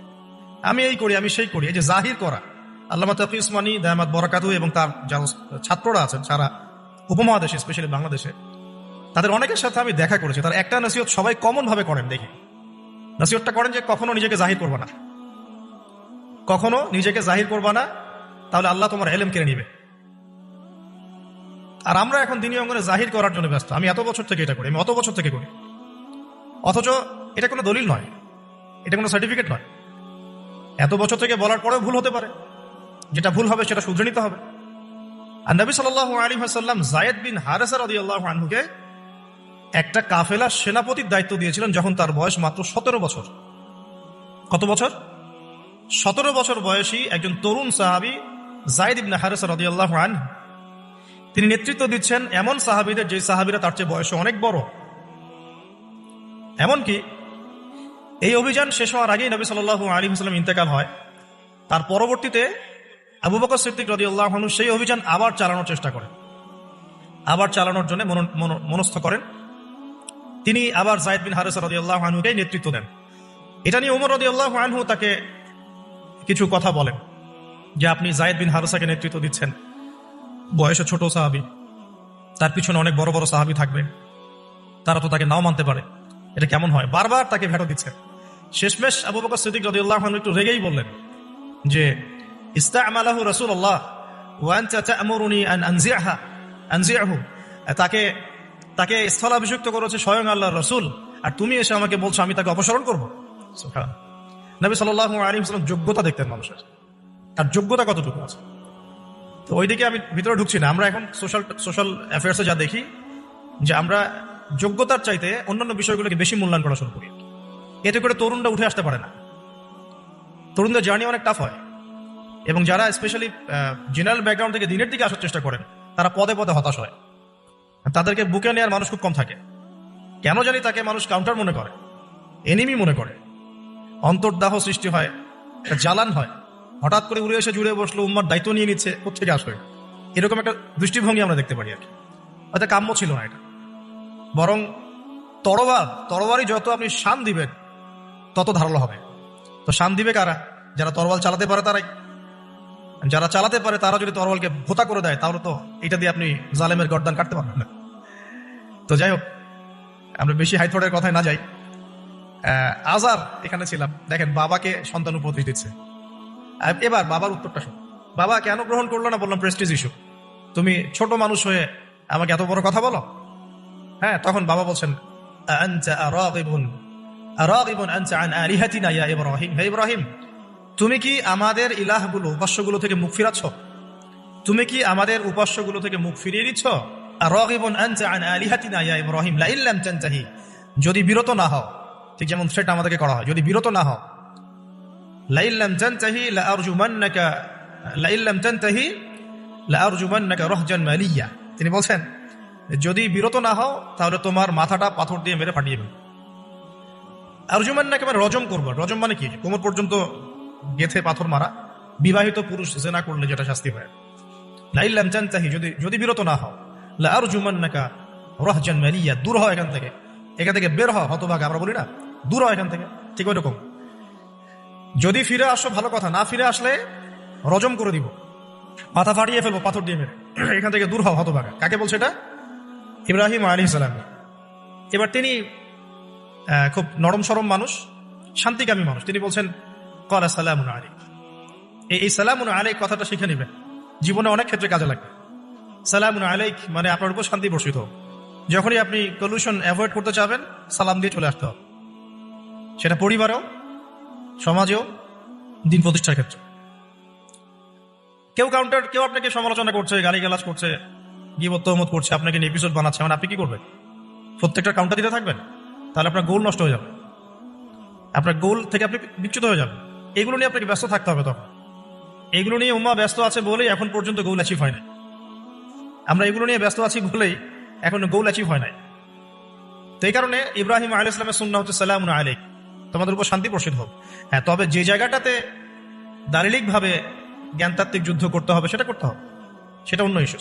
আমি এই করি, আমি সেই করি। এই যে জাহির করা, আল্লামা তাকি উসমানী দায়ামাত বরাকাতুহু এবং তার যারা ছাত্ররা আছেন সারা উপমহাদেশে, স্পেশালি বাংলাদেশে, তাদের অনেকের সাথে আমি দেখা করেছি। তার একটা নসিহত সবাই কমন ভাবে করেন, দেখি নসিহতটা করেন যে কখনো নিজেকে জাহির করবা না, কখনো নিজেকে জাহির করবা না, তাহলে আল্লাহ তোমার ইলম কেড়ে নিবে। আর আমরা এখন দিনী অঙ্গনে জাহির করার জন্য ব্যস্ত। আমি এত বছর থেকে এটা করি, আমি অত বছর থেকে করি, অথচ এটা কোনো দলিল নয়, এটা কোনো সার্টিফিকেট নয়। এত বছর থেকে বলার পরেও ভুল হতে পারে, যেটা ভুল হবে সেটা শুধরে নিতে হবে। আর নবী সাল্লাল্লাহু আলাইহি ওয়াসাল্লাম যায়েদ বিন হারেসা রাদিয়াল্লাহু আনহুকে একটা কাফেলার সেনাপতির দায়িত্ব দিয়েছিলেন যখন তার বয়স মাত্র 17 বছর। কত বছর? 17 বছর বয়সী একজন তরুণ সাহাবী যায়েদ ইবনে হারেসা রাদিয়াল্লাহু আনহু, তিনি নেতৃত্ব দিচ্ছেন এমন সাহাবীদের যে সাহাবীরা তার চেয়ে বয়সে অনেক বড়। এমনকি এই অভিযান শেষ হওয়ার আগেই নবী সাল্লাল্লাহু আলাইহি ওয়াসাল্লাম ইন্তেকাল হয়। তার পরবর্তীতে আবু বকর সিদ্দিক রাদিয়াল্লাহু আনহু সেই অভিযান আবার চালানোর চেষ্টা করেন, আবার চালানোর জন্য মনস্থ করেন। তিনি আবার যায়েদ বিন হারেসা রাদিয়াল্লাহু আনহুকে নেতৃত্ব দেন। এটা নিয়ে ওমর রাদিয়াল্লাহু আনহু তাকে কিছু কথা বলেন যে আপনি যায়েদ বিন হারেসাকে নেতৃত্ব দিচ্ছেন, বয়সে ছোট সাহাবী, তার পিছনে অনেক বড় বড় সাহাবী থাকবে, তারা তো তাকে নাও মানতে পারে, এটা কেমন হয়? বারবার তাকে ভেটো দিচ্ছেন। শেষমেশ আবু বকর সিদ্দিক রাদিয়াল্লাহু আনহু একটু রেগেই বললেন যে ইস্তা'মালাহু রাসূলুল্লাহ ওয়া আনতা তা'মুরুনি আন আনজি'হু, তাকে স্থলাভিষিক্ত করেছে স্বয়ং আল্লাহর রাসূল, আর তুমি এসে আমাকে বলছো আমি তাকে অপসারণ করব? সুবহানাল্লাহ। নবী সাল্লাল্লাহু আলাইহি ওয়াসাল্লাম যোগ্যতা দেখতেন মানুষের, তার যোগ্যতা কতটুকু আছে। তো ওইদিকে আমি ভিতরে ঢুকছি না। আমরা এখন সোশ্যাল অ্যাফেয়ার্সে যা দেখি যে আমরা যোগ্যতার চাইতে অন্যান্য বিষয়গুলোকে বেশি মূল্যায়ন করা শুরু করি। এতে করে তরুণরা উঠে আসতে পারে না, তরুণদের জার্নি অনেক টাফ হয়। এবং যারা স্পেশালি জেনারেল ব্যাকগ্রাউন্ড থেকে দিনের দিকে আসার চেষ্টা করেন, তারা পদে পদে হতাশ হয়। তাদেরকে বুকে নেওয়ার মানুষ খুব কম থাকে। কেন জানি তাকে মানুষ কাউন্টার মনে করে, এনিমি মনে করে, অন্তর্দাহ সৃষ্টি হয়, জ্বালান হয়। হঠাৎ করে উড়ে এসে জুড়ে বসলো, উম্মার দায়িত্ব নিয়ে নিচ্ছে, কোথেকে আসবে, এরকম একটা দৃষ্টিভঙ্গি আমরা দেখতে পারি আর কি। হয়তো কাম্য ছিল না এটা। বরং তরবারি যত আপনি শান দিবেন তত ধারালো হবে, তো শান দিবে কারা? যারা তরোয়াল চালাতে পারে তারাই। যারা চালাতে পারে তারা যদি তরোয়ালকে ভোতা করে দেয়, তাহলে তো এটা দিয়ে আপনি জালেমের গর্দান কাটতে পারবেন না। তো যাই হোক, আমরা বেশি হাইথোড়ের কথায় না যাই। আজার এখানে ছিলাম, দেখেন বাবাকে সন্তান উপদেশ দিচ্ছে। এবার বাবার উত্তরটা শোন। বাবা কেন গ্রহণ করলো না? বললাম প্রেস্টিজ ইস্যু। তুমি ছোট মানুষ হয়ে আমাকে এত বড় কথা বলো? হ্যাঁ, তখন বাবা বলছেন, হে ইব্রাহিম, তুমি কি আমাদের ইলাহগুলো, উপাস্যগুলো থেকে মুখ ফিরাচ্ছ? তুমি কি আমাদের উপাস্যগুলো থেকে মুখ ফিরিয়ে দিচ্ছ? যদি বিরত না হও, ঠিক যেমন সেটা আমাদেরকে করা হয়, যদি বিরত না হও, তিনি বলছেন যদি বিরত না হও তাহলে তোমার মাথাটা পাথর দিয়ে মেরে ফাটিয়ে দেবে। আরজুমান্নাকে মানে রজম করবো। রজম মানে কি? কোমর পর্যন্ত গেথে পাথর মারা। বিবাহিত পুরুষ জেনা করলে যেটা শাস্তি হয়। লাইল্লাম জানতাহি, যদি বিরত না হও, লারজুমান্নাকা রাহজান মালিয়া, দূর হয় এখান থেকে, বের হও হতভাগা, আমরা বলি না, দূর হয় এখান থেকে, ঠিক ওই রকম। যদি ফিরে আসো ভালো কথা, না ফিরে আসলে রজম করে দিব, মাথা ফাটিয়ে ফেলবো পাথর দিয়ে মেরে, এখান থেকে দূর হও হতভাগা। কাকে বলছে এটা? ইব্রাহিম আলাইহিস সালাম। এবার তিনি খুব নরম সরম মানুষ, শান্তিকামী মানুষ, তিনি বলছেন ক্বালা সালামুন আলাইক। এই সালামুন আলাইক কথাটা শিখে নেবেন, জীবনে অনেক ক্ষেত্রে কাজে লাগবে। সালামুন আলাইক মানে আপনার উপর শান্তি বর্ষিত হোক। যখনই আপনি পলিউশন অ্যাভয়েড করতে চাবেন, সালাম দিয়ে চলে আসতে হবে, সেটা পরিবারেও, সমাজেও, দিন প্রতিষ্ঠার ক্ষেত্রে। কেউ আপনাকে সমালোচনা করছে, গালিগালাজ করছে, গীবত তহমত করছে, আপনাকে নিয়ে এপিসোড বানাচ্ছে, মানে আপনি কি করবেন? প্রত্যেকটা কাউন্টার দিতে থাকবেন? তাহলে আপনার গোল নষ্ট হয়ে যাবে, আপনার গোল থেকে আপনি বিচ্যুত হয়ে যাবেন। এগুলো নিয়ে আপনাকে ব্যস্ত থাকতে হবে। তখন এগুলো নিয়ে উম্মাহ ব্যস্ত আছে বলেই এখন পর্যন্ত গোল অ্যাচিভ হয় নাই। আমরা এগুলো নিয়ে ব্যস্ত আছি বলেই এখন গোল অ্যাচিভ হয় নাই। তো এই কারণে ইব্রাহিম আলাইহিস সালামের সুন্নাহ হচ্ছে সালামুন আলাইক, তোমাদের উপর শান্তি বর্ষিত হোক। হ্যাঁ, তবে যে জায়গাটাতে দালিলিকভাবে জ্ঞানতাত্ত্বিক যুদ্ধ করতে হবে সেটা করতে হবে, সেটা অন্য ইস্যু।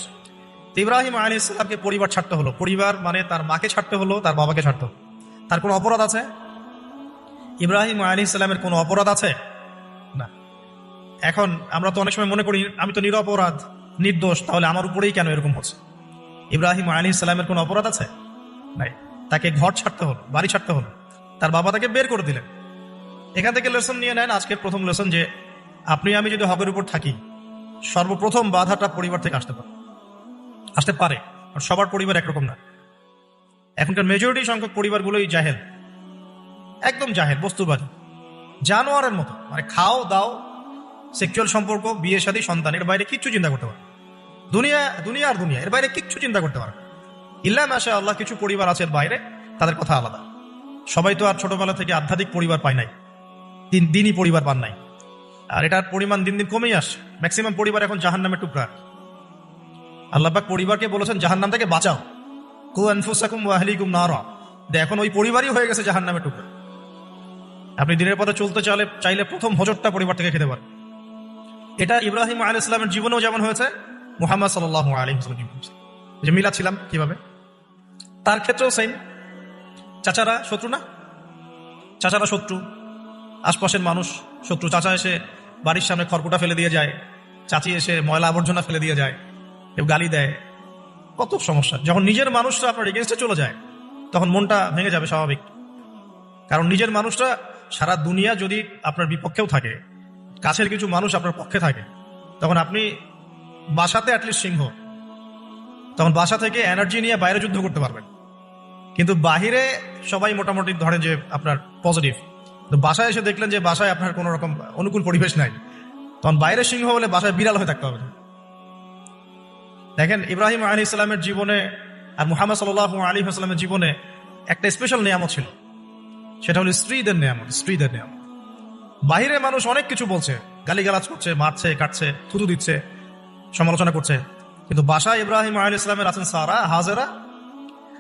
তো ইব্রাহিম আলাইহিস সালামকে পরিবার ছাড়তে হলো। পরিবার মানে তার মাকে ছাড়তে হলো, তার বাবাকে ছাড়তে হলো। তার কোনো অপরাধ আছে? ইব্রাহিম আলাইহিস সালামের কোনো অপরাধ আছে? না। এখন আমরা তো অনেক সময় মনে করি আমি তো নিরপরাধ, নির্দোষ, তাহলে আমার উপরেই কেন এরকম হচ্ছে? ইব্রাহিম আলাইহিস সালামের কোনো অপরাধ আছে? নাই। তাকে ঘর ছাড়তে হলো, বাড়ি ছাড়তে হলো, তার বাবা তাকে বের করে দিলেন। এখান থেকে লেসন নিয়ে নেন আজকের প্রথম লেসন, যে আপনি আমি যদি হকের উপর থাকি, সর্বপ্রথম বাধাটা পরিবার থেকে আসতে পারে। সবার পরিবার একরকম না। এখনকার মেজরিটি সংখ্যক পরিবারগুলোই জাহেল, একদম জাহেল, বস্তুবাদী, জানোয়ারের মতো। মানে খাও দাও, সেক্সুয়াল সম্পর্ক, বিয়ে শাদী, সন্তান, এর বাইরে কিচ্ছু চিন্তা করতে পারে দুনিয়া আর দুনিয়া, এর বাইরে কিচ্ছু চিন্তা করতে পারে ইল্লা মাশাআল্লাহ। কিছু পরিবার আছে এর বাইরে, তাদের কথা আলাদা। সবাই তো আর ছোটবেলা থেকে আধ্যাত্মিক পরিবার পায় নাই, দিনই পরিবার পান নাই। আর এটার পরিমাণ দিন দিন কমেই আসছে। ম্যাক্সিমাম পরিবার এখন জাহান্নামের টুকরা। আল্লাহ পাক পরিবারকে বলেছেন জাহান্নাম থেকে বাঁচাও, কু আনফুসাকুম ওয়া আহলিকুম নারা। এখন ওই পরিবারই হয়ে গেছে জাহান্নামের টুকরা। আপনি দিনের পথে চলতে চাইলে প্রথম হোঁচটটা পরিবার থেকে খেতে পারেন। এটা ইব্রাহিম আলাইহিস সালামের জীবনেও যেমন হয়েছে, মুহাম্মদ সাল্লাল্লাহু আলাইহি ওয়াসাল্লাম যে মিলাচ্ছিলাম কিভাবে, তার ক্ষেত্রেও সেম। চাচারা শত্রু না? চাচারা শত্রু, আশপাশের মানুষ শত্রু। চাচা এসে বাড়ির সামনে খড়কুটা ফেলে দিয়ে যায়, চাচি এসে ময়লা আবর্জনা ফেলে দিয়ে যায়, কেউ গালি দেয়, কত সমস্যা। যখন নিজের মানুষরা আপনার এগেনস্টে চলে যায়, তখন মনটা ভেঙে যাবে স্বাভাবিক। কারণ নিজের মানুষরা সারা দুনিয়া যদি আপনার বিপক্ষেও থাকে, কাছের কিছু মানুষ আপনার পক্ষে থাকে, তখন আপনি বাসাতে অ্যাটলিস্ট সিংহ, তখন বাসা থেকে এনার্জি নিয়ে বাইরে যুদ্ধ করতে পারবেন। কিন্তু বাহিরে সবাই মোটামুটি ধরেন যে আপনার পজিটিভ, তো বাসায় এসে দেখলেন যে বাসায় আপনার কোনো রকম অনুকূল পরিবেশ নাই, তখন বাইরে সিংহ হলে বাসায় বিড়াল হয়ে থাকতে হবে। দেখেন ইব্রাহিম আলাইহিস সালামের জীবনে আর মুহাম্মদ সাল্লাল্লাহু আলাইহি ওয়াসাল্লামের জীবনে একটা স্পেশাল নিয়ামত ছিল, সেটা হলো স্ত্রীদের নিয়ামত। বাহিরে মানুষ অনেক কিছু বলছে, গালিগালাজ করছে, মারছে, কাটছে, থুতু দিচ্ছে, সমালোচনা করছে, কিন্তু বাসায় ইব্রাহিম আলাইহিস সালামের আছেন সারা, হাজেরা,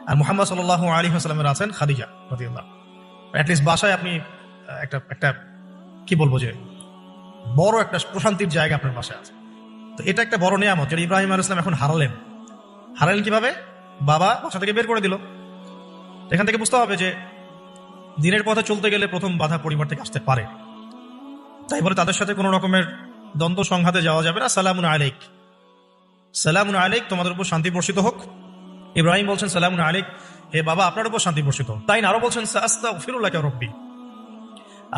আর মুহাম্মদ সাল্লাল্লাহু আলাইহি ওয়াসাল্লামের আছেন খাদিজা রাদিয়াল্লাহু। অ্যাটলিস্ট বাসায় আপনি একটা কি বলবো, যে বড় একটা প্রশান্তির জায়গা আপনার বাসায় আছে। তো এটা একটা বড় নিয়ামত, যেটা ইব্রাহিম আলাইহিস সালাম এখন হারালেন কিভাবে? বাবা বাসা থেকে বের করে দিল। এখান থেকে বুঝতে হবে যে দিনের পথে চলতে গেলে প্রথম বাধা পরিবার থেকে আসতে পারে। তাই বলে তাদের সাথে কোনো রকমের দ্বন্দ্ব সংঘাতে যাওয়া যাবে না। সালামুন আলাইক, সালামুন আলাইক, তোমাদের উপর শান্তি বর্ষিত হোক। ইব্রাহিম বলছেন সালামুন আলাইক, হে বাবা আপনার উপর শান্তি বর্ষিত হোক। তাই আরো বলছেন আস্তাগফিরুল্লাহ রব্বি,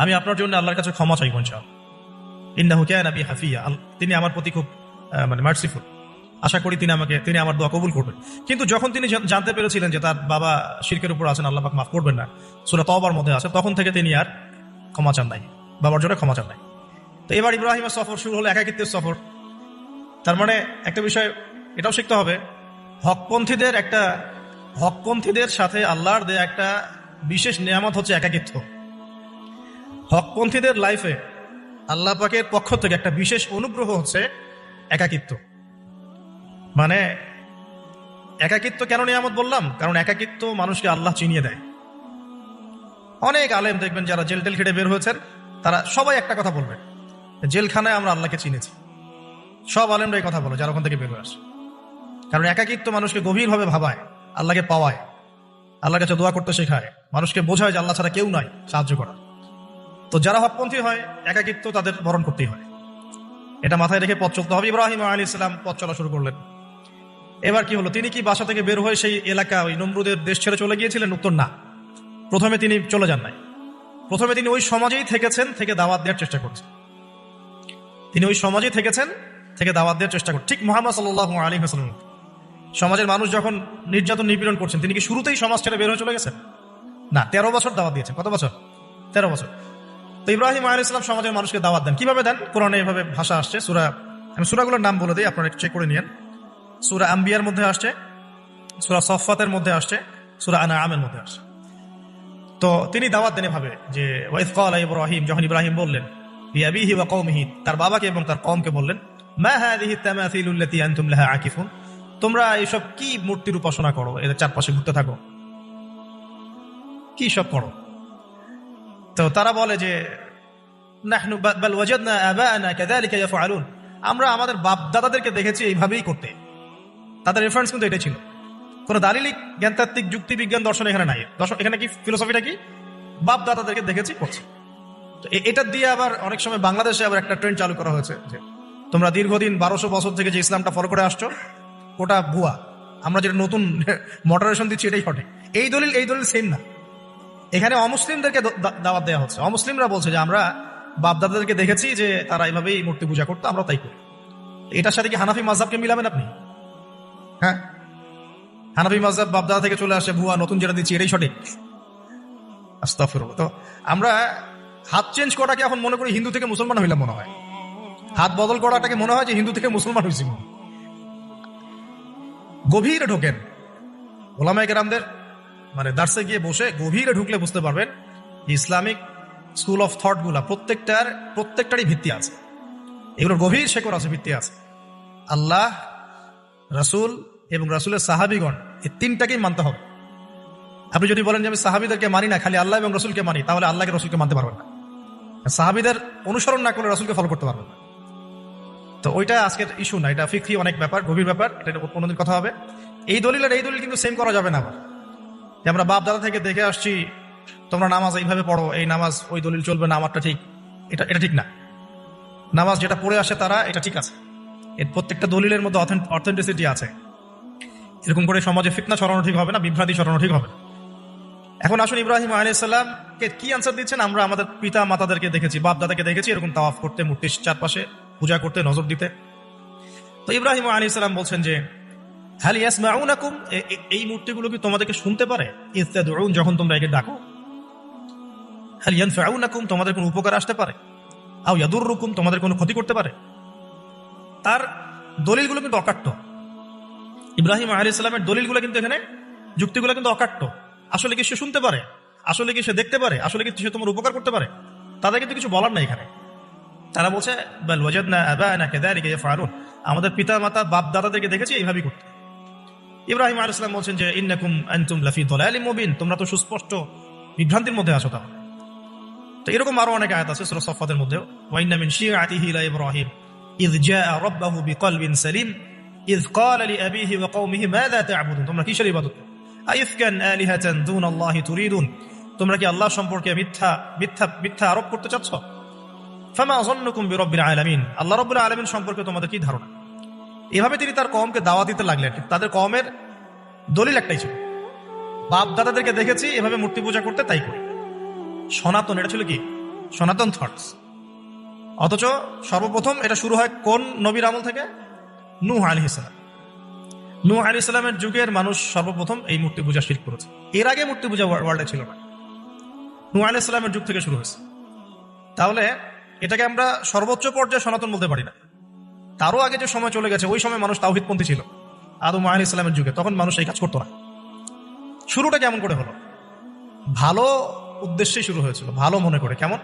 আমি আপনার জন্য আল্লাহর কাছে ক্ষমা চাইব ইনশাআল্লাহ। ইন্নাহু কানা বি হাফিয়া, তিনি আমার প্রতি খুব মার্সিফুল, আশা করি তিনি আমার দোয়া কবুল করবেন। কিন্তু যখন তিনি জানতে পেরেছিলেন যে তার বাবা শিরকের উপর আছেন, আল্লাহ পাক মাফ করবেন না, সূরা তওবার মধ্যে আছে, তখন থেকে তিনি আর ক্ষমা চান নাই, বাবার জন্য ক্ষমা চান নাই। তো এবার ইব্রাহিমের সফর শুরু হলো, একাকিত্বের সফর। তার মানে একটা বিষয় এটাও শিখতে হবে, হকপন্থীদের সাথে আল্লাহর দেয়া একটা বিশেষ নিয়ামত হচ্ছে একাকিত্ব। হকপন্থীদের লাইফে আল্লাহ পাকের পক্ষ থেকে একটা বিশেষ অনুগ্রহ হচ্ছে একাকিত্ব। মানে একাকিত্ব কেন নিয়ামত বললাম? কারণ একাকিত্ব মানুষকে আল্লাহ চিনিয়ে দেয়। অনেক আলেম দেখবেন যারা জেল টেল খেটে বের হয়েছেন, তারা সবাই একটা কথা বলবে, জেলখানায় আমরা আল্লাহকে চিনেছি। সব আলেমরা এই কথা বলে যারা ওখান থেকে বের হয়ে আসে। কারণ একাকিত্ব মানুষকে গভীরভাবে ভাবায়, আল্লাহকে পাওয়ায়, আল্লাহর কাছে দোয়া করতে শেখায়, মানুষকে বোঝায় যে আল্লাহ ছাড়া কেউ নাই সাহায্য করার। তো যারা হকপন্থী হয়, একাকিত্ব তাদের বরণ করতেই হয়। এটা মাথায় রেখে পথ চলতে হবে। ইব্রাহিম আলাইহিস সালাম পথ চলা শুরু করলেন। এবার কি হলো, তিনি কি বাসা থেকে বের হয়ে সেই এলাকা, ওই নমরুদের দেশ ছেড়ে চলে গিয়েছিলেন? উত্তর না। প্রথমে তিনি চলে যান নাই, প্রথমে তিনি ওই সমাজেই থেকেছেন, থেকে দাওয়াত দেওয়ার চেষ্টা করছেন। তিনি ওই সমাজেই থেকেছেন, থেকে দাওয়াত দেওয়ার চেষ্টা করছেন। ঠিক মুহাম্মদ সাল্লাল্লাহু আলাইহি ওয়াসাল্লাম সমাজের মানুষ যখন নির্যাতন নিপীড়ন করছেন, তিনি কি শুরুতেই সমাজ ছেড়ে বের হয়ে চলে গেছেন? না, 13 বছর দাওয়াত দিয়েছেন। কত বছর? 13 বছর। তো ইব্রাহিম আলাইহিস সালাম সমাজের মানুষকে দাওয়াত দেন। কিভাবে দেন? কোরআনে এভাবে ভাষা আসছে। আমি সূরাগুলোর নাম বলে দিই, আপনারা একটু চেক করে নিয়েন। সূরা আম্বিয়ার মধ্যে আসছে, সূরা সফফাতের মধ্যে আসছে, সূরা আনআমের মধ্যে আসছে। তো তিনি দাওয়াত দেন এভাবে যে ওয়াইজ ক্বালা ইব্রাহিম, যখন ইব্রাহিম বললেন বিআবিহি ওয়া কওমিহি, তার বাবাকে এবং তার কওমকে বললেন, মা হাযিহি তামাসিলু আল্লাতী আনতুম লাহা আকিফুন, তোমরা এইসব কি মূর্তির উপাসনা করো, এদের চারপাশে ঘুরতে থাকো, কি সব করো? তো তারা বলে যে নাহনু বাল ওয়াজাদনা আবাআনা কাযালিকা ইয়াফআলুন, আমরা আমাদের বাপ দাদাদেরকে দেখেছি এইভাবেই করতে। তাদের রেফারেন্স কিন্তু এটাই ছিল, কোন দালিলিক জ্ঞানতাত্ত্বিক যুক্তি বিজ্ঞান দর্শন এখানে নাই। এখানে কি ফিলোসফিটা কি? বাপ দাদাদেরকে দেখেছি করছি। তো এটা দিয়ে আবার অনেক সময় বাংলাদেশে আবার একটা ট্রেন্ড চালু করা হয়েছে যে তোমরা দীর্ঘদিন 1200 বছর থেকে যে ইসলামটা ফলো করে আসছো ওটা ভুয়া, আমরা যেটা নতুন মডারেশন দিচ্ছি এটাই সঠিক। এই দলিল সেম না। এখানে অমুসলিমদেরকে দাওয়াত দেওয়া হচ্ছে। অমুসলিমরা বলছে যে আমরা বাপ দাদাদেরকে দেখেছি যে তারা এইভাবেই মূর্তি পূজা করতো, আমরা তাই করি। এটার সাথে কি হানাফি মাযহাবকে মিলাবেন আপনি? হ্যাঁ, হানাফি মাযহাব বাপ দাদা থেকে চলে আসে, ভুয়া, নতুন যেটা দিচ্ছি এটাই সঠিক। আস্তাগফিরুল্লাহ। তো আমরা হাত চেঞ্জ করাটাকে এখন মনে করি হিন্দু থেকে মুসলমান হইলাম মনে হয়, হাত বদল করাটাকে মনে হয় যে হিন্দু থেকে মুসলমান হয়েছি। গভীরে ঢোকেন ওলামায়ে কেরামদের দার্সে গিয়ে বসে গভীরে ঢুকলে বুঝতে পারবেন ইসলামিক স্কুল অফ থট গুলা প্রত্যেকটারই ভিত্তি আছে, এগুলোর গভীর শেকড় আছে, ভিত্তি আছে। আল্লাহ, রাসূল এবং রাসূলের সাহাবীগণ, এই তিনটাকেই মানতে হবে। আপনি যদি বলেন যে আমি সাহাবীদেরকে মানি না, খালি আল্লাহ এবং রাসূলকে মানি, তাহলে আল্লাহকে রাসূলকে মানতে পারবেন না। সাহাবীদের অনুসরণ না করলে রাসূলকে ফলো করতে পারবেন না। তো ওইটা আজকের ইস্যু না, এটা ফিকহি অনেক ব্যাপার, গভীর ব্যাপার, এটা কোনোদিন কথা হবে। এই দলিল কিন্তু সেম করা যাবে না। আবার যে আমরা বাপ দাদা থেকে দেখে আসছি তোমরা নামাজ এইভাবে পড়ো, এই নামাজ ওই দলিল চলবে না, আমারটা ঠিক, এটা ঠিক না। নামাজ যেটা পড়ে আসে তারা, এটা ঠিক আছে, এর প্রত্যেকটা দলিলের মধ্যে অথেন্টিসিটি আছে। এরকম করে সমাজে ফিতনা ছড়ানো ঠিক হবে না, বিভ্রান্তি ছড়ানো ঠিক হবে না। এখন আসুন ইব্রাহিম আলাইহিস সালামকে কি আনসার দিচ্ছেন? আমরা আমাদের পিতা মাতাদেরকে দেখেছি, বাপ দাদাকে দেখেছি এরকম তাওয়াফ করতে, মূর্তির চারপাশে পূজা করতে, নজর দিতে। তো ইব্রাহিম আলাইহিস সালাম বলছেন যে হাল ইয়াসমাউনাকুম, এই মূর্তিগুলো কি তোমাদেরকে শুনতে পারে? ইস্তাদউন, যখন তোমরা একে ডাকো। হাল ইয়ানফাউনাকুম, তোমাদের কোনো উপকার আসতে পারে? আও ইয়াদুররুকুম, তোমাদের কোনো ক্ষতি করতে পারে? তার দলিলগুলো কিন্তু অকাট্য। ইব্রাহিম আলাইহিস সালামের দলিলগুলো কিন্তু এখানে, যুক্তিগুলো কিন্তু অকাট্য। আসলে কি সে শুনতে পারে? আসলে কি সে দেখতে পারে? আসলে কি সে তোমার উপকার করতে পারে? তাদের কিন্তু কিছু বলার নাই এখানে। তারা বলছে বাল ওয়াজাদনা আবাআনা কাযালিকা ইয়াফআলুন, আমাদের পিতা মাতা বাপ দাদাদেরকে দেখেছি এইভাবেই করতে। ইব্রাহিম আলাইহিস সালাম বলছেন যে ইন্নাকুম আনতুম লাফি দালালিম মুবিন, তোমরা তো সুস্পষ্ট বিভ্রান্তির মধ্যে আছো। তাহলে তো এরকম আরো অনেক আয়াত আছে সূরা সফফাতের মধ্যে, ওয়া ইন্না মিন শিআতিহি লা ইব্রাহিম ইয জাআ রাব্বাহু বিকলবিন সালিম ইয ক্বালা লিআবিহি ওয়া কওমিহি মাযা তা'বুদুন, তোমরা কিসের ইবাদত করো? আইফকান আলিহাতান দুনাল্লাহি তুরিদুন, তোমরা কি আল্লাহ সম্পর্কে মিথ্যা আরোপ করতে চাচ্ছ? ফামা যান্নুকুম বিরাব্বিল আলামিন, আল্লাহ রাব্বুল আলামিন সম্পর্কে তোমাদের কি ধারণা? এভাবে তিনি তার কওমকে দাওয়াত দিতে লাগলেন। তাদের কওমের দলিল একটাই ছিল, বাপ দাদাদেরকে দেখেছি এভাবে মূর্তি পূজা করতে, তাই করি। সনাতন, এটা ছিল কি সনাতন থটস। অথচ সর্বপ্রথম এটা শুরু হয় কোন নবীর আমল থেকে? নূহ আলাইহিস সালাম। নূহ আলাইহিস সালামের যুগের মানুষ সর্বপ্রথম এই মূর্তি পূজা শিরক করেছে। এর আগে মূর্তি পূজা ওয়ার্ল্ডে ছিল না, নূহ আলাইহিস সালামের যুগ থেকে শুরু হয়েছে। তাহলে এটাকে আমরা সর্বোচ্চ পর্যায়ে সনাতন বলতে পারি না। তারও আগে যে সময় চলে গেছে, ওই সময় মানুষ তাওহীদপন্থী ছিল। আদম আলাইহিস সালামের যুগে তখন মানুষ এই কাজ করতো না। শুরুটা কেমন করে হলো? ভালো উদ্দেশ্যেই শুরু হয়েছিল, ভালো মনে করে। কেমন?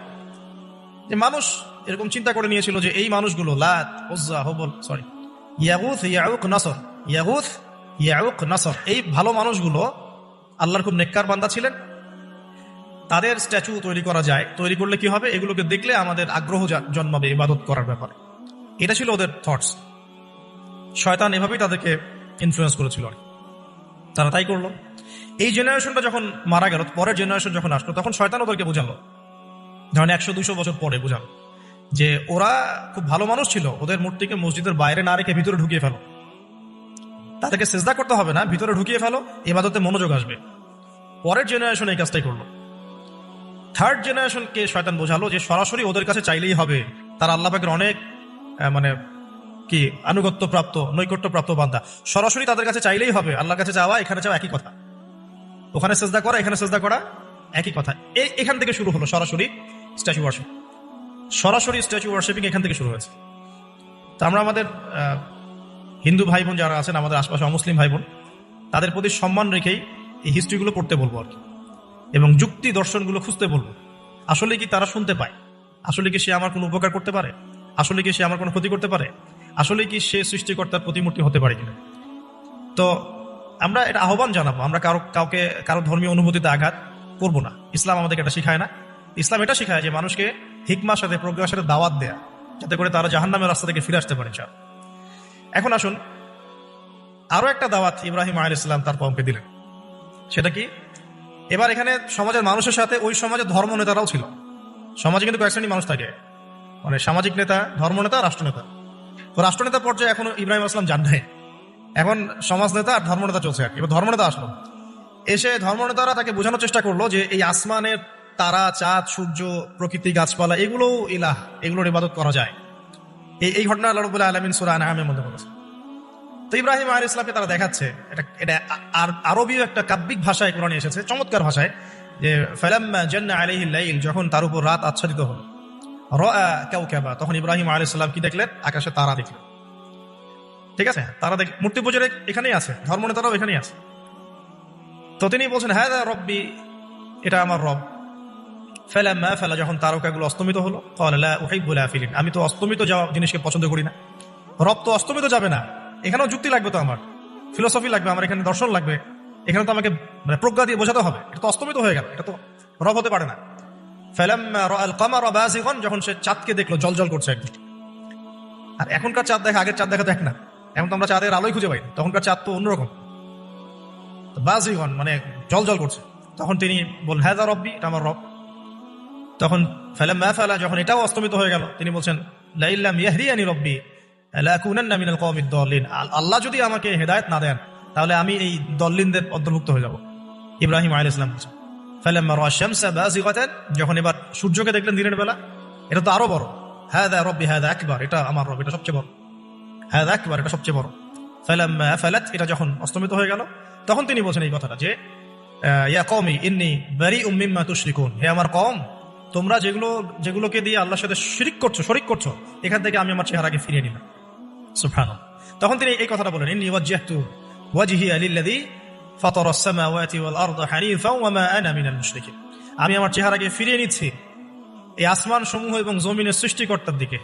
যে মানুষ এরকম চিন্তা করে নিয়েছিল যে এই মানুষগুলো লাত, উজ্জা, হুবল, সরি ইয়াগুথ, ইয়াউক, নাসর, ইয়াগুথ, ইয়াউক, নাসর, এই ভালো মানুষগুলো আল্লাহর খুব নেককার বান্দা ছিলেন। তাদের স্ট্যাচু তৈরি করা যায়, তৈরি করলে কি হবে? এগুলোকে দেখলে আমাদের আগ্রহ জন্মাবে ইবাদত করার ব্যাপারে। এটা ছিল ওদের থটস। শয়তান এভাবেই তাদেরকে ইনফ্লুয়েন্স করেছিল। তারা তাই করলো। এই জেনারেশনটা যখন মারা গেল, পরের জেনারেশন যখন আসলো, তখন শয়তান ওদেরকে বোঝালো, যখন 100-200 বছর পরে বোঝালো যে ওরা খুব ভালো মানুষ ছিল, ওদের মূর্তিকে মসজিদের বাইরে না রেখে ভিতরে ঢুকিয়ে ফেলো। তাদেরকে সেজদা করতে হবে না, ভিতরে ঢুকিয়ে ফেলো, ইবাদতে মনোযোগ আসবে। পরের জেনারেশন এই কাজটাই করলো। থার্ড জেনারেশনকে শয়তান বোঝালো যে সরাসরি ওদের কাছে চাইলেই হবে, তারা আল্লাহ পাকের অনেক মানে কি আনুগত্য প্রাপ্ত, নৈকট্য প্রাপ্ত বান্দা, সরাসরি তাদের কাছে চাইলেই হবে। আল্লাহর কাছে যাওয়া, এখানে যাওয়া একই কথা, ওখানে সেজদা করা, এখানে সেজদা করা একই কথা। এখান থেকে শুরু হলো সরাসরি স্ট্যাচু ওয়ার্শিপ। সরাসরি স্ট্যাচু ওয়ার্শিপিং এখান থেকে শুরু হয়েছে। তো আমরা আমাদের হিন্দু ভাই বোন যারা আছেন, আমাদের আশপাশে অমুসলিম ভাই বোন, তাদের প্রতি সম্মান রেখেই এই হিস্ট্রিগুলো পড়তে বলবো আর কি, এবং যুক্তি দর্শনগুলো খুঁজতে বলবো। আসলে কি তারা শুনতে পায়? আসলে কি সে আমার কোনো উপকার করতে পারে? আসলে কি সে আমার কোনো ক্ষতি করতে পারে? আসলে কি সে সৃষ্টিকর্তার প্রতিমূর্তি হতে পারে কিনা? তো আমরা এটা আহ্বান জানাবো, আমরা কারো ধর্মীয় অনুভূতিতে আঘাত করবো না। ইসলাম আমাদেরকে এটা শিখায় না। ইসলাম এটা শিখায় যে মানুষকে হিকমার সাথে, প্রজ্ঞার সাথে দাওয়াত দেয়া, যাতে করে তারা জাহান্নামের রাস্তা থেকে ফিরে আসতে পারে। এখন আসুন, আরো একটা দাওয়াত ইব্রাহিম আলাইহিস সালাম তার কওমকে দিলেন। সেটা কি? এবার এখানে সমাজের মানুষের সাথে ওই সমাজের ধর্ম নেতারাও ছিল। সমাজে কিন্তু কয়েক শ্রেণীর মানুষ থাকে, মানে সামাজিক নেতা, ধর্মনেতা, রাষ্ট্রনেতা। তো রাষ্ট্রনেতা পর্যায়ে এখনো ইব্রাহিম আসলাম যান নাই, এখন সমাজ নেতা আর ধর্মনেতা চলছে আর কি। এবার ধর্মনেতা আসলো, এসে ধর্মনেতারা তাকে বোঝানোর চেষ্টা করলো যে এই আসমানের তারা, চাঁদ, সূর্য, প্রকৃতি, গাছপালা, এগুলো ইলাহ, এগুলোর ইবাদত করা যায়। এই ঘটনা আল্লাহ রাব্বুল আলামিন সূরা আনআমের মধ্যে বলেছে। তো ইব্রাহিম আলাইহিস সালামকে তারা দেখাচ্ছে, এটা আরবীয় একটা কাব্যিক ভাষায় কোরআনে এসেছে, চমৎকার ভাষায়, যে ফালাম্মা জান্না আলাইহিল লাইল, যখন তার উপর রাত আচ্ছাদিত হলো, রাআ কাওকাবা, তখন ইব্রাহিম আলাইহিস সালাম কি দেখলেন? আকাশে তারা দেখলেন। ঠিক আছে, তারা মূর্তি পূজার এখানেই আছে, ধর্মনেতারাও এখানেই আছে। তো তিনি বলছেন হাযা রব্বি, এটা আমার রব। ফালাম্মা ফালা, যখন তারকাগুলো অস্তমিত হলো, ক্বালা লা উহিব্বুল আফিলিন, আমি তো অস্তমিত যাওয়া জিনিসকে পছন্দ করি না। রব তো অস্তমিত যাবে না, এখানেও যুক্তি লাগবে, তো আমার ফিলোসফি লাগবে, আমার এখানে দর্শন লাগবে, এখানে তো আমাকে মানে প্রজ্ঞা দিয়ে বোঝাতে হবে, এটা তো অস্তমিত হয়ে গেল, এটা তো রব হতে পারে না। ফালাম্মা রাআল কামারা বাযিগান, যখন সে চাঁদকে দেখলো জলজল করছে একদম। আর এখনকার চাঁদ দেখা আগের চাঁদ দেখা তো এক না, এখন তো আমরা চাঁদের আলোই খুঁজে পাই, তখনকার চাঁদ তো অন্যরকম। বাযিগান মানে জলজল করছে, তখন তিনি বললেন হাযা রব্বি, এটা আমার রব। তখন ফালাম্মা ফালা, যখন এটাও অস্তমিত হয়ে গেল, তিনি বলছেন লা ইল্লাম ইয়াহদিয়ানি রব্বি লাকুনান্না মিনাল কওমিদ দাল্লিন, আল্লাহ যদি আমাকে হেদায়েত না দেন তাহলে আমি এই দল্লিনদের অন্তর্ভুক্ত হয়ে যাব। ইব্রাহিম আলাইহিস সালাম বলেছেন ফালাম্মা রাআ শামসা বাযিগাতান, যখন এবার সূর্যকে দেখলেন দিনের বেলা, এটা তো আরো বড়, হাযা রব্বি হাযা আকবার, এটা আমার রব, এটা সবচেয়ে বড়, হাযা আকবার, এটা সবচেয়ে বড়। ফালাম্মা ফালাত, এটা যখন অস্তমিত হয়ে গেল, তখন তিনি বলছেন এই কথাটা যে ইয়া কওমি ইন্নী বারিউম মিম্মা তুশরিকুন, হে আমার কওম, তোমরা যেগুলোকে দিয়ে আল্লাহর সাথে শরীক করছো, এখান থেকে আমি আমার চেহারাকে ফিরিয়ে নিলাম। সুবহানাল্লাহ। তখন তিনি এই কথাটা বলেন ইন্নী ওয়াজ্জাহতু ওয়াজহিয়া লিল্লাযী ফাতারাস সামাওয়াতি ওয়াল আরদা হানিফাও ওয়া মা আনা মিনাল মুশরিকিন, আমি আমার চেহারাকে ফিরিয়ে নিচ্ছি এই আসমান সমূহ এবং জমিনের সৃষ্টিকর্তার দিকে,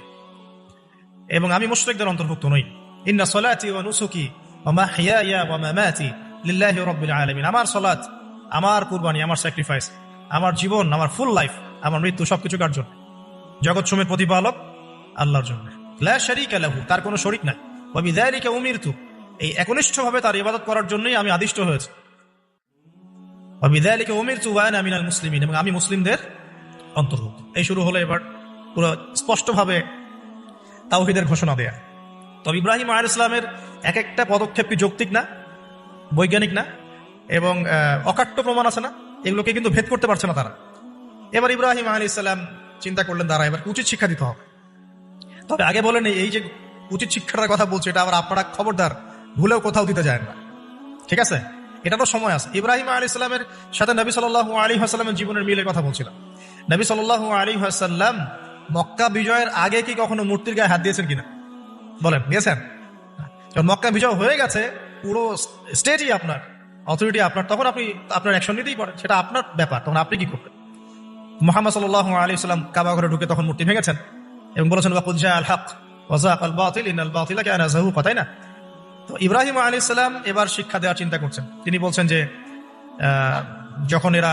এবং আমি মুশরিকদের অন্তর্ভুক্ত নই। ইন্না সলাতি ওয়া নুসুকি ওয়া মাহইয়ায়া ওয়া মামাতি লিল্লাহি রাব্বিল আলামিন, আমার সালাত, আমার কুরবানি, আমার স্যাক্রিফাইস, আমার জীবন, আমার ফুল লাইফ, আমার মৃত্যু, সবকিছু কার জন্য? জগৎ সমূহের প্রতিপালক আল্লাহর জন্য। লা শারীকা লাহু, তার কোনো শরীক নাই। ওয়া বিযালিকা উমিরতু, এই একনিষ্ঠভাবে তার ইবাদত করার জন্যই আমি আদিষ্ট হয়েছি। ওয়া বিযালিকা উমিরতু ওয়া আনা মিনাল মুসলিমিন, এবং আমি মুসলিমদের অন্তর্ভুক্ত। এই শুরু হলো এবার পুরো স্পষ্টভাবে তাওহীদের ঘোষণা দেয়া। তবে ইব্রাহিম আলাইহিস সালামের এক একটা পদক্ষেপ কি যৌক্তিক না, বৈজ্ঞানিক না, এবং অকাট্য প্রমাণ আছে না, এগুলোকে কিন্তু ভেদ করতে পারছে না তারা। এবার ইব্রাহিম আলাইহিস সালাম চিন্তা করলেন তারা এবার উচিত শিক্ষা দিতে হবে। তবে আগে বলেন এই যে উচিত শিক্ষার কথা বলছে, এটা আবার আপনারা খবরদার ভুলেও কোথাও দিতে যায় না, ঠিক আছে? এটারও সময় আছে। ইব্রাহিম আলাইহিস সালামের সাথে নবী সাল্লাল্লাহু আলাইহি ওয়াসাল্লামের জীবনের মিলের কথা বলছিলাম। নবী সাল্লাল্লাহু আলাইহি ওয়াসাল্লাম মক্কা বিজয়ের আগে কি কখনো মূর্তির গায়ে হাত দিয়েছেন কিনা বলেন? দিয়েছেন? যখন মক্কা বিজয় হয়ে গেছে, পুরো স্টেটই আপনার, অথরিটি আপনার, তখন আপনি আপনার অ্যাকশন নিতেই পারেন, সেটা আপনার ব্যাপার। তখন আপনি কি করবেন? মুহাম্মদ সাল্লাল্লাহু আলাইহি ওয়াসাল্লাম কাবা ঘরে ঢুকে তখন মূর্তি ভেঙেছেন এবং বলেছেন ওয়াকুল জাআল হক ওয়া যাকাল বাতিল ইন্নাল বাতিলা কানা যাহুকা, তাই না? তো ইব্রাহিম আলাইহিস সালাম এবার শিক্ষা দেওয়ার চিন্তা করছেন। তিনি বলছেন যে যখন এরা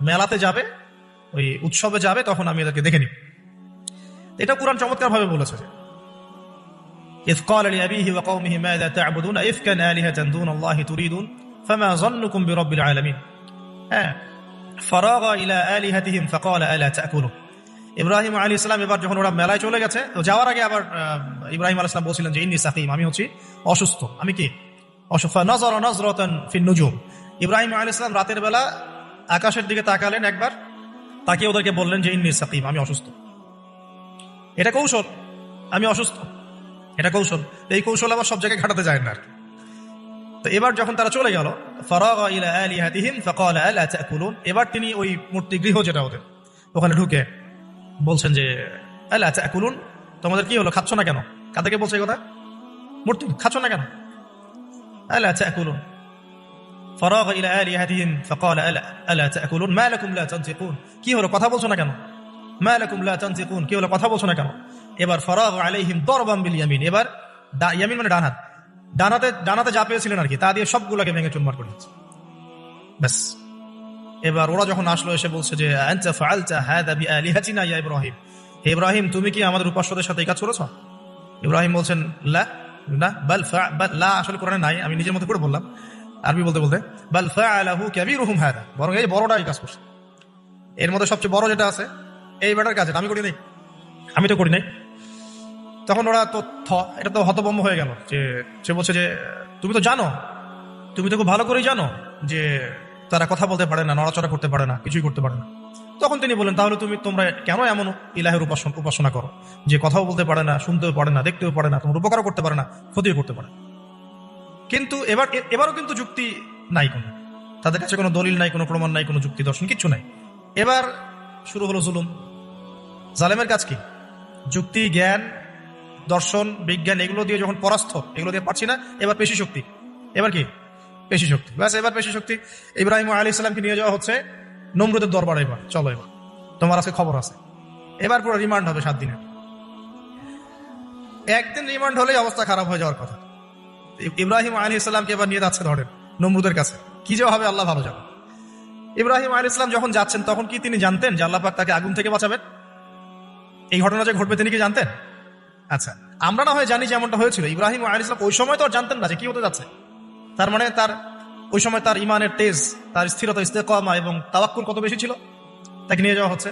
মেলাতে যাবে, ওই উৎসবে যাবে, তখন আমি এদেরকে দেখে নিব। এটা কুরআন চমৎকার ভাবে বলেছে যে إذ قال لأبيه وقومه ماذا تعبدون أئفكا آلهة دون الله تريدون فما ظنكم برب العالمين فراغ إلى آلهتهم فقال ألا تأكلون। ইব্রাহিম আলাইহিস সালাম এবার যখন ওরা মেলায় চলে গেছে, তো যাওয়ার আগে আবার ইব্রাহিম আলাইহিস সালাম বলছিলেন যে ইন্নী সাকিম, আমি হচ্ছি অসুস্থ। আমি কি অসুস্থ? নাযারা নাযরাতান ফিন নুজুম। ইব্রাহিম আলাইহিস সালাম রাতের বেলা আকাশের দিকে তাকালেন একবার, তাকিয়ে ওদেরকে বললেন যে ইন্নী সাকিম, আমি অসুস্থ। এটা কৌশল, আমি অসুস্থ, এটা কৌশল। এই কৌশল আবার সব জায়গায় খাটাতে যায় না। তো এবার যখন তারা চলে গেল, ফারাগা ইলা আলিহাতিহিম ফাকালা আলা তাকুলুন, এবার তিনি ওই মূর্তি গৃহ যেটা ওদের, ওখানে ঢুকে বলছেন যে আলা তাকুলুন, তোমাদের কি হলো, খাচ্ছ না কেন? কাদেরকে বলছে এই কথা? মূর্তি, খাচ্ছ না কেন? আলা তাকুলুন। ফারাগা ইলা আলিহাতিহিম ফাকালা আলা তাকুলুন মা লাকুম লা তানতিকুন, কি হলো, কথা বলছো না কেন? মা লাকুম লা তানতিকুন, কি হলো, কথা বলছো না কেন? এবার ফারাগা আলাইহিম দরবান বিল ইয়ামিন, এবার ইয়ামিন মানে ডান হাত, ডানাতে যা পেয়েছিলেন আর কি, তা দিয়ে সবগুলোকে ভেঙে চুরমার করে দিচ্ছে। ব্যাস। এবার ওরা যখন আসলো, এসে বলছে যে আনতা ফাআলতা হাদা বিআলিহাতিনা ইয়া ইব্রাহিম, হে ইব্রাহিম, তুমি কি আমাদের উপাস্যদের সাথে এই কাজ করেছো? ইব্রাহিম বলছেন লা, না, বাল লা আসলে কোরআনে নাই, আমি নিজের মতো করে বললাম আরবি বলতে বলতে। বাল ফাআলাহু কাবীরুহুম হাদা, বরং এই বড়টা এই কাজ করছে। এর মধ্যে সবচেয়ে বড় যেটা আছে এই বেটার কাজ, আমি করি নাই, আমি তো করি নাই। তখন ওরা তো এটা তো হতভম্ব হয়ে গেল, যে সে বলছে যে তুমি তো জানো, তুমি তো খুব ভালো করেই জানো যে তারা কথা বলতে পারে না, নড়াচড়া করতে পারে না, কিছুই করতে পারে না। তখন তিনি বলেন তাহলে তোমরা কেন এমন ইলাহের উপাসনা করো যে কথাও বলতে পারে না, শুনতেও পারে না, দেখতেও পারে না, তোমার উপকারও করতে পারে না, ক্ষতিও করতে পারে। কিন্তু এবারও কিন্তু যুক্তি নাই, কোনো তাদের কাছে কোনো দলিল নাই, কোনো প্রমাণ নাই, কোনো যুক্তি দর্শন কিচ্ছু নাই। এবার শুরু হলো জুলুম। জালেমের কাজ কি? যুক্তি, জ্ঞান, দর্শন, বিজ্ঞান এগুলো দিয়ে যখন পরাস্ত, এগুলো দিয়ে পারছি না, এবার পেশি শক্তি। এবার কি? পেশি শক্তি। ব্যাস, এবার পেশি শক্তি। ইব্রাহিম আলাইহিস সালামকে নিয়ে যাওয়া হচ্ছে নমরুদের দরবারে। এবার চলো, এবার তোমার আজকে খবর আছে। এবার পুরো রিমান্ড হবে 7 দিনের। একদিন রিমান্ড হলেই অবস্থা খারাপ হয়ে যাওয়ার কথা। ইব্রাহিম আলাইহিস সালামকে এবার নিয়ে যাচ্ছে ধরেন নমরুদের কাছে। কি যে হবে আল্লাহ ভালো জানেন। ইব্রাহিম আলাইহিস সালাম যখন যাচ্ছেন, তখন কি তিনি জানতেন যে আল্লাহ পাক তাকে আগুন থেকে বাঁচাবেন? এই ঘটনা যে ঘটবে তিনি কি জানতেন? আচ্ছা, আমরা না হয় জানি যেমনটা হয়েছিল। ইব্রাহিম আলাইহিস সালাম ওই সময় তো আর জানতেন না যে কি হতে যাচ্ছে। তার মানে ওই সময় তার ইমানের তেজ, তার স্থিরতা, ইস্তেকামা এবং তাওয়াক্কুল কত বেশি ছিল। তাকে নিয়ে যাওয়া হচ্ছে।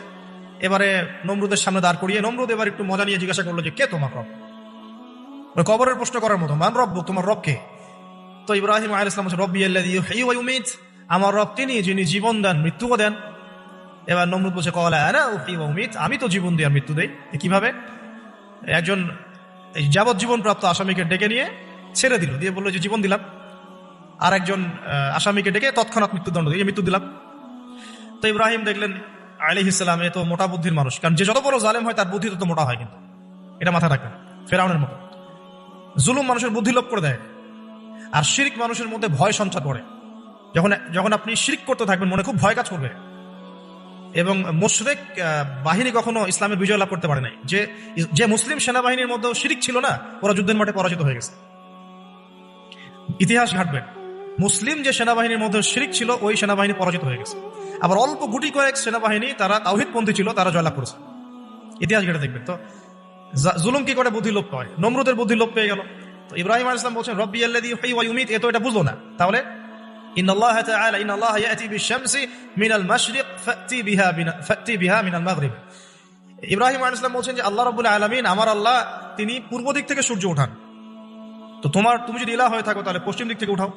এবারে নমরুদের সামনে দাঁড় করিয়ে নমরুদ এবার একটু মজা নিয়ে জিজ্ঞাসা করলো যে কে তোমার রব? কবরের প্রশ্ন করার মতো, মান রব, তোমার রব কে? তো ইব্রাহিম আলাইহিস সালাম বলছেন রব্বি আল্লাযী ইউহয়ী ওয়া ইউমীত, আমার রব তিনি যিনি জীবন দেন, মৃত্যুও দেন। এবার নমরুদ বলছে ক্বালা আনা উহয়ী ওয়া উমীত, আমি তো জীবন দিই আর মৃত্যু দেই। কিভাবে? একজন যাবজ্জীবন প্রাপ্ত আসামিকে ডেকে নিয়ে ছেড়ে দিল, দিয়ে বললো যে জীবন দিলাম। আর একজন আসামিকে ডেকে তৎক্ষণাৎ মৃত্যুদণ্ড দিয়ে মৃত্যু দিলাম। তো ইব্রাহিম দেখলেন আলাইহিস সালাম এ তো মোটা বুদ্ধির মানুষ, কারণ যে যত বড় জালেম হয় তার বুদ্ধি তত মোটা হয়, কিন্তু এটা মাথায় রাখবেন। ফেরাউনের মতো জুলুম মানুষের বুদ্ধি লোপ করে দেয়, আর শিরক মানুষের মধ্যে ভয় সঞ্চার করে। যখন আপনি শিরক করতে থাকবেন, মনে খুব ভয় কাজ করবে। এবং মুশরিক বাহিনী কখনো ইসলামের বিজয় লাভ করতে পারে নাই। যে মুসলিম সেনাবাহিনীর মধ্যে শিরক ছিল না, ওরা যুদ্ধের মাঠে পরাজিত হয়ে গেছে। ইতিহাস ঘাটবেন, মুসলিম যে সেনাবাহিনীর মধ্যে শিরক ছিল, ওই সেনাবাহিনী পরাজিত হয়ে গেছে। আবার অল্প গুটি কয়েক সেনাবাহিনী তারা তাওহীদপন্থী ছিল, তারা জয়লাভ করেছে। ইতিহাস ঘেটে দেখবেন। তো জুলুম কি করে বুদ্ধি লোপ পায়? নমরুদের বুদ্ধি লোপ পেয়ে গেল। তো ইব্রাহিম আলাইহিস সালাম বলছেন রব্বি আল্লাযী ইউহয়ী ওয়া ইউমীত, এটা বুঝলো না। তাহলে ইন্নাল্লাহা তাআলা ইন্নাল্লাহা ইয়াতি বিশ-শামসি মিনাল মাশরিক ফাতি বিহা মিনাল মাগরিব, ইব্রাহিম আলাইহিস সালাম বলছেন যে আল্লাহ রাব্বুল আলামিন, আমার আল্লাহ, তিনি পূর্ব দিক থেকে সূর্য ওঠান, তো তুমি যদি ইলাহ হয়ে থাকো তাহলে পশ্চিম দিক থেকে উঠাও।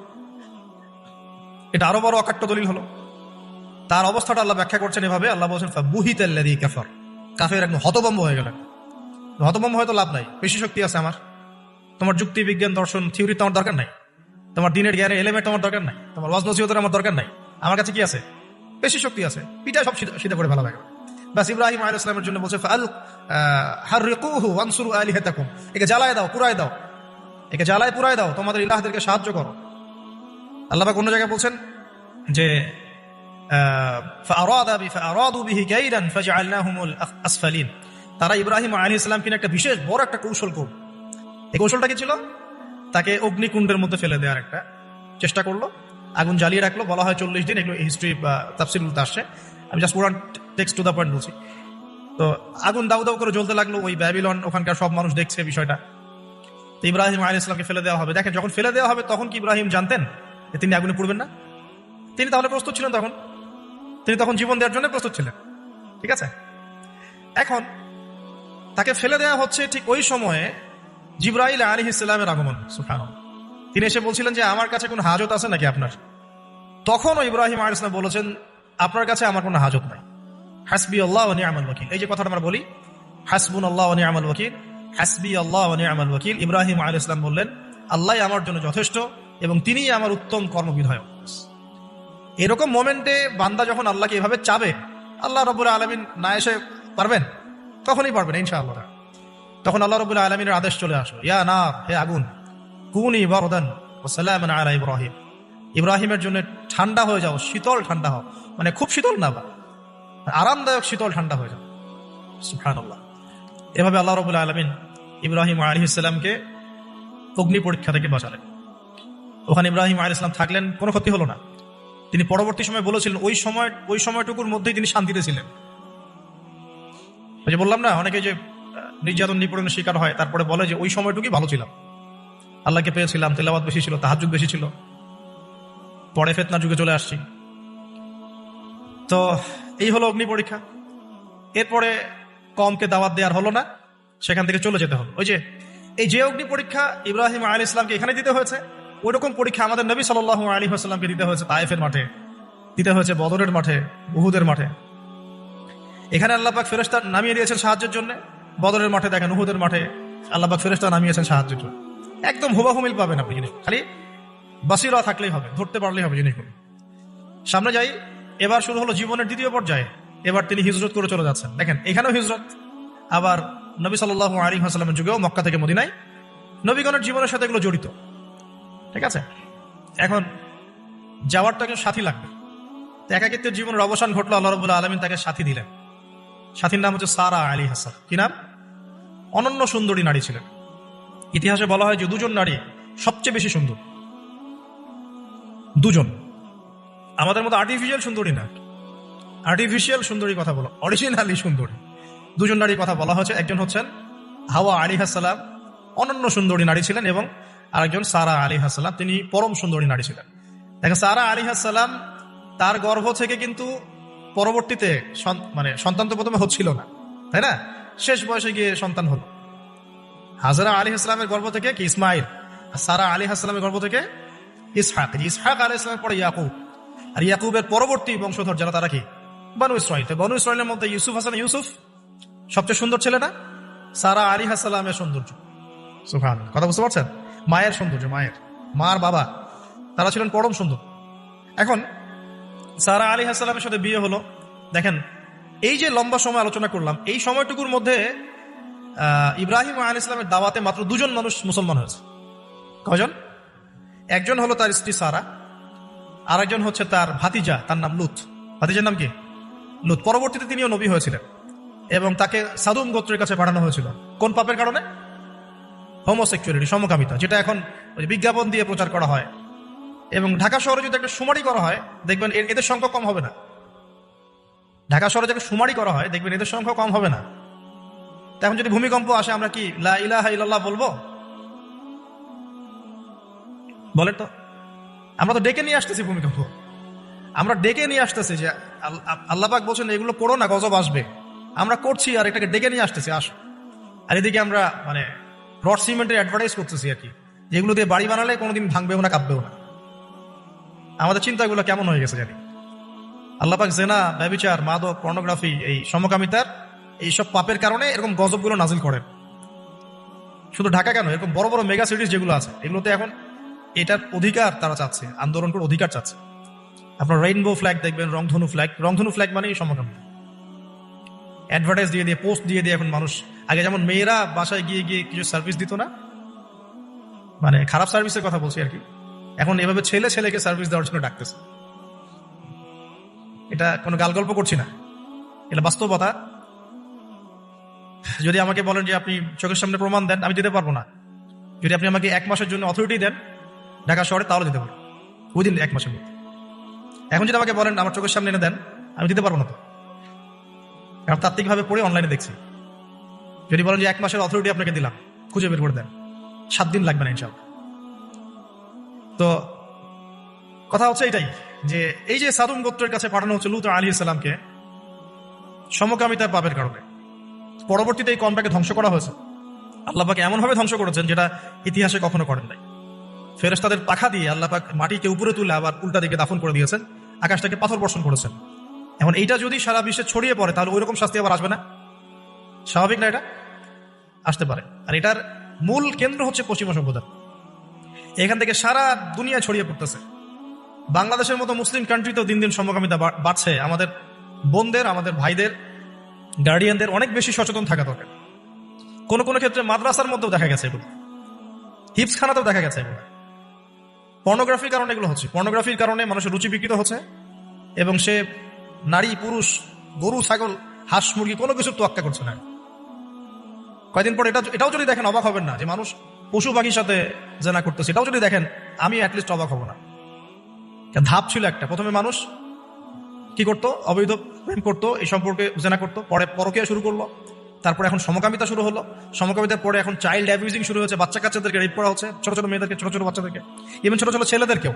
এটা আরো বড় অকাট্য দলিল হলো। তার অবস্থাটা আল্লাহ ব্যাখ্যা করছেন এভাবে, আল্লাহ বলছেন ফাবুহিতাল্লাযী কাফার, কাফের একদম হতভম্ব হয়ে গেলেন। হতভম্ব হয়তো লাভ নাই, বেশি শক্তি আছে আমার, তোমার যুক্তি বিজ্ঞান দর্শন থিওরি তো আমার দরকার নাই, তোমার দিনের জ্ঞানের এলিমেন্ট তোমার দরকার নাই, তোমার ওয়াজ নসিহতের আমার দরকার নাই, আমার কাছে কি আছে? বেশি শক্তি আছে, পিঠা সব সিধা করে ভালো লাগে। বাস ইব্রাহিম আলাইহিস সালামের জন্য বলছে ফাল হাররিকুহু ওয়ানসুরু আলিহাতাকুম, একে জ্বালায় দাও, পুরায় দাও, একে জ্বালায় পুরায় দাও, তোমাদের ইলাহদেরকে সাহায্য করো। আল্লাহ পাক অন্য জায়গায় বলছেন যে ফাআরাদু বিহি কাইদান ফাজআলনাহুমুল আসফালিন, তারা ইব্রাহিম আলাইহিস সালাম কিনা একটা বিশেষ বড় একটা কৌশল করল। এই কৌশলটা কি ছিল? তাকে অগ্নিকুণ্ডের মধ্যে ফেলে দেওয়ার একটা চেষ্টা করলো, আগুন জ্বালিয়ে রাখলো, বলা হয় 40 দিন, এগুলো হিস্ট্রি বা তাফসীরগুলোতে আসছে, আমি জাস্ট পুরান টেক্সট টু দা পয়েন্ট বলছি। তো আগুন দাউ দাউ করে জ্বলতে লাগলো, ওই ব্যাবিলন ওখানকার সব মানুষ দেখছে বিষয়টা। তো ইব্রাহিম আলাইহিস সালামকে ফেলে দেওয়া হবে। দেখেন, যখন ফেলে দেওয়া হবে তখন কি ইব্রাহিম জানতেন যে তিনি আগুনে পড়বেন না? তিনি তাহলে প্রস্তুত ছিলেন, তিনি তখন জীবন দেওয়ার জন্য প্রস্তুত ছিলেন। ঠিক আছে, এখন তাকে ফেলে দেওয়া হচ্ছে, ঠিক ওই সময়ে জিবরাইল আলাইহিস সালামের আগমন। সুবহানাল্লাহ। তিনি এসে বলছিলেন যে আমার কাছে কোনো হাজত আছে নাকি আপনার? তখনও ইব্রাহিম আলাইহিস সালাম বলেছেন আপনার কাছে আমার কোনো হাজত নাই। হাসবি আল্লাহ ওয়া নি'মাল ওয়াকিল, এই যে কথাটা আমরা বলি হাসবুনাল্লাহু ওয়া নি'মাল ওয়াকিল, হাসবি আল্লাহ ওয়া নি'মাল ওয়াকিল, ইব্রাহিম আলাইহিস সালাম বললেন আল্লাহই আমার জন্য যথেষ্ট এবং তিনিই আমার উত্তম কর্মবিধায়ক। এরকম মোমেন্টে বান্দা যখন আল্লাহকে এভাবে চাবে, আল্লাহ রাব্বুল আলামিন না এসে পারবেন? তখনই পারবেন ইনশাআল্লাহ। তখন আল্লাহ রাব্বুল আলামিনের আদেশ চলে আসলো, ইয়া নার, হে আগুন, কুনি বারদান ওয়া সালামান আলা ইব্রাহিম, ইব্রাহিমের জন্য ঠান্ডা হয়ে যাও, শীতল ঠান্ডা হও, মানে খুব শীতল না, আরামদায়ক শীতল ঠান্ডা হয়ে যাও। সুবহানাল্লাহ। এভাবে আল্লাহ রাব্বুল আলামিন ইব্রাহিম আলাইহিস সালামকে অগ্নি পরীক্ষা থেকে বাঁচালেন। ওখানে ইব্রাহিম আলাইহিস সালাম থাকলেন, কোনো ক্ষতি হলো না। তিনি পরবর্তী সময় বলেছিলেন ওই সময়টুকুর মধ্যেই তিনি শান্তিতে ছিলেন। ওই যে বললাম না, অনেকে যে নির্যাতন নিপীড়নের শিকার হয়, তারপরে বলে যে ওই সময়টুকুই ভালো ছিলাম, আল্লাহকে পেয়েছিলাম, তেলাওয়াত বেশি ছিল, তাহাজ্জুদ বেশি ছিল, পরে ফিতনার যুগে চলে আসছি। তো এই হলো অগ্নি পরীক্ষা। এরপরে কওমকে দাওয়াত দেওয়ার হলো না, সেখান থেকে চলে যেতে হলো। ওই যে অগ্নি পরীক্ষা ইব্রাহিম আলাইহিস সালামকে এখানে দিতে হয়েছে, ওইরকম পরীক্ষা আমাদের নবী সাল্লাল্লাহু আলাইহি ওয়াসাল্লামকে দিতে হয়েছে তায়েফের মাঠে, দিতে হয়েছে বদরের মাঠে, উহুদের মাঠে। এখানে আল্লাহ পাক ফেরেশতা নামিয়ে দিয়েছেন সাহায্যের জন্য, বদরের মাঠে দেখেন উহুদের মাঠে আল্লাহ পাক ফেরেশতা নামিয়েছেন সাহায্যের জন্য। একদম হুবাহু মিল পাবেন আপনি জিনিস, খালি বাসিরা থাকলেই হবে, ধরতে পারলেই হবে জিনিসগুলো। সামনে যাই, এবার শুরু হলো জীবনের দ্বিতীয় পর্যায়ে। এবার তিনি হিজরত করে চলে যাচ্ছেন। দেখেন, এখানেও হিজরত, আবার নবী সাল্লাল্লাহু আলাইহি ওয়াসাল্লামের যুগেও মক্কা থেকে মদিনায় নবীগণের জীবনের সাথে এগুলো জড়িত। ঠিক আছে, এখন যাওয়ার তো একজন সাথী লাগবে। একাকিত্বের জীবনের অবসান ঘটলো, আল্লাহ রাব্বুল আলামিন তাকে সাথী দিলেন। সাথীর নাম হচ্ছে সারা আলাইহিস সালাম। কি নাম? অনন্য সুন্দরী নারী ছিলেন। ইতিহাসে বলা হয় যে দুজন নারী সবচেয়ে বেশি সুন্দর, দুজন। আমাদের মতো আর্টিফিশিয়াল সুন্দরী না, আর্টিফিশিয়াল সুন্দরী কথা বলো, অরিজিনালি সুন্দরী। দুজন নারীর কথা বলা হয়েছে, একজন হচ্ছেন হাওয়া আলাইহিস সালাম, অনন্য সুন্দরী নারী ছিলেন, এবং আরেকজন সারা আলাইহিস সালাম, তিনি পরম সুন্দরী নারী ছিলেন। দেখেন, সারা আলাইহিস সালাম তার গর্ভ থেকে কিন্তু পরবর্তীতে মানে সন্তান তো প্রথমে হচ্ছিল না, তাই না? শেষ বয়সে গিয়ে সন্তান হলো। হাজরা আলাইহিস সালামের গর্ভ থেকে কি ইসমাইল, আর সারা আলাইহিস সালামের গর্ভ থেকে ইসহাক। ইসহাক আলাইহিস সালামের পরে ইয়াকুব, আর ইয়াকুবের পরবর্তী বংশধর যারা, তারা কি? বনু ইসরাইল। বনু ইসরাইলের মধ্যে ইউসুফ হাসান ইউসুফ সবচেয়ে সুন্দর ছেলে না? সারা আলাইহিস সালামের সৌন্দর্য, সুবহানাল্লাহ, কথা বুঝতে পারছেন? মায়ের সৌন্দর্য, মার বাবা, তারা ছিলেন পরম সুন্দর। এখন সারা আলাইহিস সালামের সাথে বিয়ে হলো। দেখেন, এই যে লম্বা সময় আলোচনা করলাম, এই সময়টুকুর মধ্যে ইব্রাহিম আলাইহিস সালামের দাওয়াতে মাত্র দুজন মানুষ মুসলমান হয়েছে। কয়জন? একজন হলো তার স্ত্রী সারা, আর একজন হচ্ছে তার ভাতিজা, তার নাম লুত। ভাতিজার নাম কি? লুত। পরবর্তীতে তিনিও নবী হয়েছিলেন এবং তাকে সাদুম গোত্রের কাছে পাঠানো হয়েছিল। কোন পাপের কারণে? হোমোসেক্সুয়ালিটি, সমকামিতা, যেটা এখন বিজ্ঞাপন দিয়ে প্রচার করা হয়। এবং ঢাকা শহরে যদি একটা শুমারি করা হয়, দেখবেন এদের সংখ্যা কম হবে না। ঢাকা শহরে যদি শুমারি করা হয়, দেখবেন এদের সংখ্যা কম হবে না। এখন যদি ভূমিকম্প আসে, আমরা কি লা ইলাহা ইল্লাল্লাহ বলবো? বলেন তো, আমরা তো ডেকে নিয়ে আসতেছি ভূমিকম্প, আমরা ডেকে নিয়ে আসতেছি যে আল্লাহ পাক বলছেন এগুলো পড়ো না, গজব আসবে। আমরা করছি আর এটাকে ডেকে নিয়ে আসতেছি, আস। আর এদিকে আমরা মানে রড সিমেন্টের অ্যাডভার্টাইজ করতেছি আর কি, যেগুলো দিয়ে বাড়ি বানালে কোনোদিন ভাঙবেও না, কাঁপবেও না। আমাদের চিন্তাগুলো কেমন হয়ে গেছে জানি। আল্লাহ পাক জেনা, ব্যভিচার, মাদক, পর্নোগ্রাফি, এই সমকামিতার এইসব পাপের কারণে এরকম গজবগুলো নাজিল করেন। শুধু ঢাকা কেন, এরকম বড় বড় মেগা সিটিজ যেগুলো আছে এগুলোতে এখন এটার অধিকার তারা চাচ্ছে, আন্দোলন করে অধিকার চাচ্ছে। আপনার রেইনবো ফ্ল্যাগ দেখবেন, রংধনু ফ্ল্যাগ। রংধনু ফ্ল্যাগ মানে সমকামিতা। অ্যাডভার্টাইজ দিয়ে দিয়ে, পোস্ট দিয়ে দিয়ে এখন মানুষ, আগে যেমন মেয়েরা বাসায় গিয়ে গিয়ে কিছু সার্ভিস দিত না, মানে খারাপ সার্ভিসের কথা বলছি আর কি, এখন এভাবে ছেলে ছেলেকে সার্ভিস দেওয়ার জন্য ডাকতেছে। এটা কোনো গাল গল্প করছি না, এটা বাস্তবতা। যদি আমাকে বলেন যে আপনি চোখের সামনে প্রমাণ দেন, আমি দিতে পারবো না। যদি আপনি আমাকে 1 মাসের জন্য অথরিটি দেন ঢাকা শহরে, তাহলে দিতে পারবো উইদিন 1 মাসের মধ্যে। এখন যদি আমাকে বলেন আমার চোখের সামনে এনে দেন, আমি দিতে পারবো না তো, কারণ তাত্ত্বিকভাবে পড়ে অনলাইনে দেখছি। যদি বলেন যে 1 মাসের অথরিটি আপনাকে দিলাম, খুঁজে বের করে দেন, 7 দিন লাগবে না ইনশাআল্লাহ। তো কথা হচ্ছে এটাই, যে এই যে সাদুম গোত্রের কাছে পাঠানো হচ্ছে লূত আলাইহিস সালামকে সমকামিতার পাপের কারণে, পরবর্তীতে এই কমটাকে ধ্বংস করা হয়েছে। আল্লাহ পাক এমন ভাবে ধ্বংস করেছেন যেটা ইতিহাসে কখনো করেন নাই। ফেরেশতাদের পাখা দিয়ে আল্লাহ পাক মাটিকে উপরে তুলে আবার উল্টা দিকে দাফন করে দিয়েছেন, আকাশ থেকে পাথর বর্ষণ করেছেন। এখন এইটা যদি সারা বিশ্বে ছড়িয়ে পড়ে, তাহলে ওই রকম শাস্তি আবার আসবে না? স্বাভাবিক না? এটা আসতে পারে। আর এটার মূল কেন্দ্র হচ্ছে পশ্চিমা সভ্যতা। এখান থেকে সারা দুনিয়া ছড়িয়ে পড়তেছে। বাংলাদেশের মতো মুসলিম কান্ট্রিতেও দিন দিন সমকামিতা বাড়ছে। আমাদের বোনদের, আমাদের ভাইদের, গার্ডিয়ানদের অনেক বেশি সচেতন থাকা দরকার। কোন কোন ক্ষেত্রে মাদ্রাসার মধ্যেও দেখা গেছে এগুলো, হিপসখানাতেও দেখা গেছে এগুলো। পর্নোগ্রাফির কারণে এগুলো হচ্ছে। পর্নোগ্রাফির কারণে মানুষের রুচি বিকৃত হচ্ছে, এবং সে নারী, পুরুষ, গরু, ছাগল, হাঁস, মুরগি কোনো কিছুর তোয়াক্কা করছে না। কয়েকদিন পর এটাও যদি দেখেন, অবাক হবেন না যে মানুষ পশু পাখির সাথে জেনা করতেছে। এটাও যদি দেখেন, আমি অ্যাটলিস্ট অবাক হব না। ধাপ ছিল একটা, প্রথমে মানুষ কি করতো, অবৈধ প্রেম করতো, এই সম্পর্কে জেনা করতো, পরে পরকীয়া শুরু করলো, তারপরে এখন সমকামিতা শুরু হলো, সমকামিতার পরে এখন চাইল্ড অ্যাবিউজিং শুরু হয়েছে, বাচ্চা কাচ্চাদেরকে রেপ করা হচ্ছে, ছোট ছোট মেয়েদেরকে, ছোট ছোট বাচ্চাদেরকে, ইভেন ছোট ছোট ছেলেদেরকেও।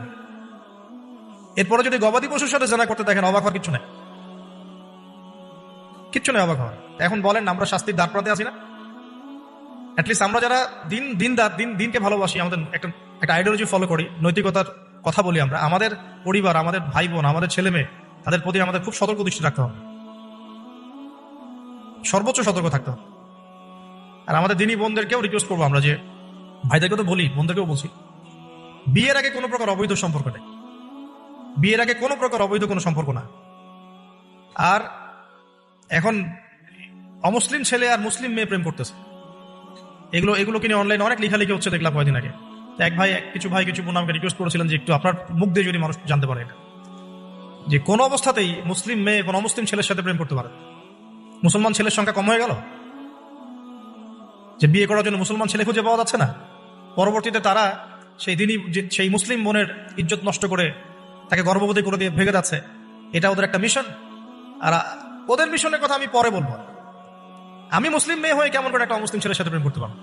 এরপরে যদি গবাদি পশুর সাথে জেনা করতে দেখেন, অবাক হওয়ার কিচ্ছু নেই, কিচ্ছু নেই অবাক হওয়ার। এখন বলেন আমরা শাস্তির দ্বার প্রান্তে আছি না? অ্যাটলিস্ট আমরা যারা দিনকে ভালোবাসি, আমাদের একটা আইডিওলজি ফলো করি, নৈতিকতার কথা বলি, আমরা আমাদের পরিবার, আমাদের ভাই বোন, আমাদের ছেলে মেয়ে, তাদের প্রতি আমাদের খুব সতর্ক দৃষ্টি রাখতে হবে, সর্বোচ্চ সতর্ক থাকতে হবে। আর আমাদের দিনী বোনদেরকেও রিকোয়েস্ট করবো আমরা, যে ভাইদেরকে তো বলি, বোনদেরকেও বলছি, বিয়ের আগে কোনো প্রকার অবৈধ সম্পর্ক নেই। বিয়ের আগে কোনো প্রকার অবৈধ কোনো সম্পর্ক না। আর এখন অমুসলিম ছেলে আর মুসলিম মেয়ে প্রেম করতেছে, এগুলো কিনে অনলাইনে অনেক লেখালেখি হচ্ছে, দেখলাম কয়েকদিন আগে। কিছু বোন আমাকে রিকোয়েস্ট করেছিলেন যে একটু আপনার মুখ দিয়ে যদি মানুষ জানতে পারে এটা, যে কোনো অবস্থাতেই মুসলিম মেয়ে কোনো অমুসলিম ছেলের সাথে প্রেম করতে পারে। মুসলমান ছেলের সংখ্যা কম হয়ে গেল, যে বিয়ে করার জন্য মুসলমান ছেলে খুঁজে পাওয়া যাচ্ছে না। পরবর্তীতে তারা সেই মুসলিম বোনের ইজ্জত নষ্ট করে তাকে গর্ভবতী করে দিয়ে ভেগে যাচ্ছে। এটা ওদের একটা মিশন। আর ওদের মিশনের কথা আমি পরে বলবো। আমি মুসলিম মেয়ে হয়ে কেমন করে একটা অমুসলিম ছেলের সাথে প্রেম করতে পারবো?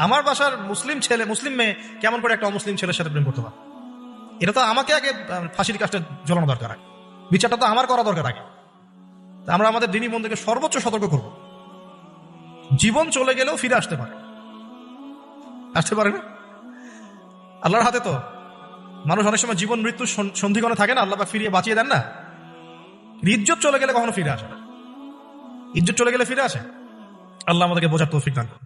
আমার বাসার মুসলিম মেয়ে কেমন করে একটা অমুসলিম ছেলের সাথে প্রেম করতে পারবো? এটা তো আমাকে আগে ফাঁসির কাজটা ঝোলানো দরকার, আগে বিচারটা তো আমার করা দরকার আগে। আমরা আমাদের দিনী বোনদেরকে সর্বোচ্চ সতর্ক করব। জীবন চলে গেলেও ফিরে আসতে পারে না? আল্লাহর হাতে তো। মানুষ অনেক সময় জীবন মৃত্যু সন্ধিক্ষণে থাকে না, আল্লাহ ফিরিয়ে বাঁচিয়ে দেন না। ইজ্জত চলে গেলে কখনো ফিরে আসে না। ইজ্জত চলে গেলে ফিরে আসে? আল্লাহ আমাদেরকে বোঝার তৌফিক দান করুন।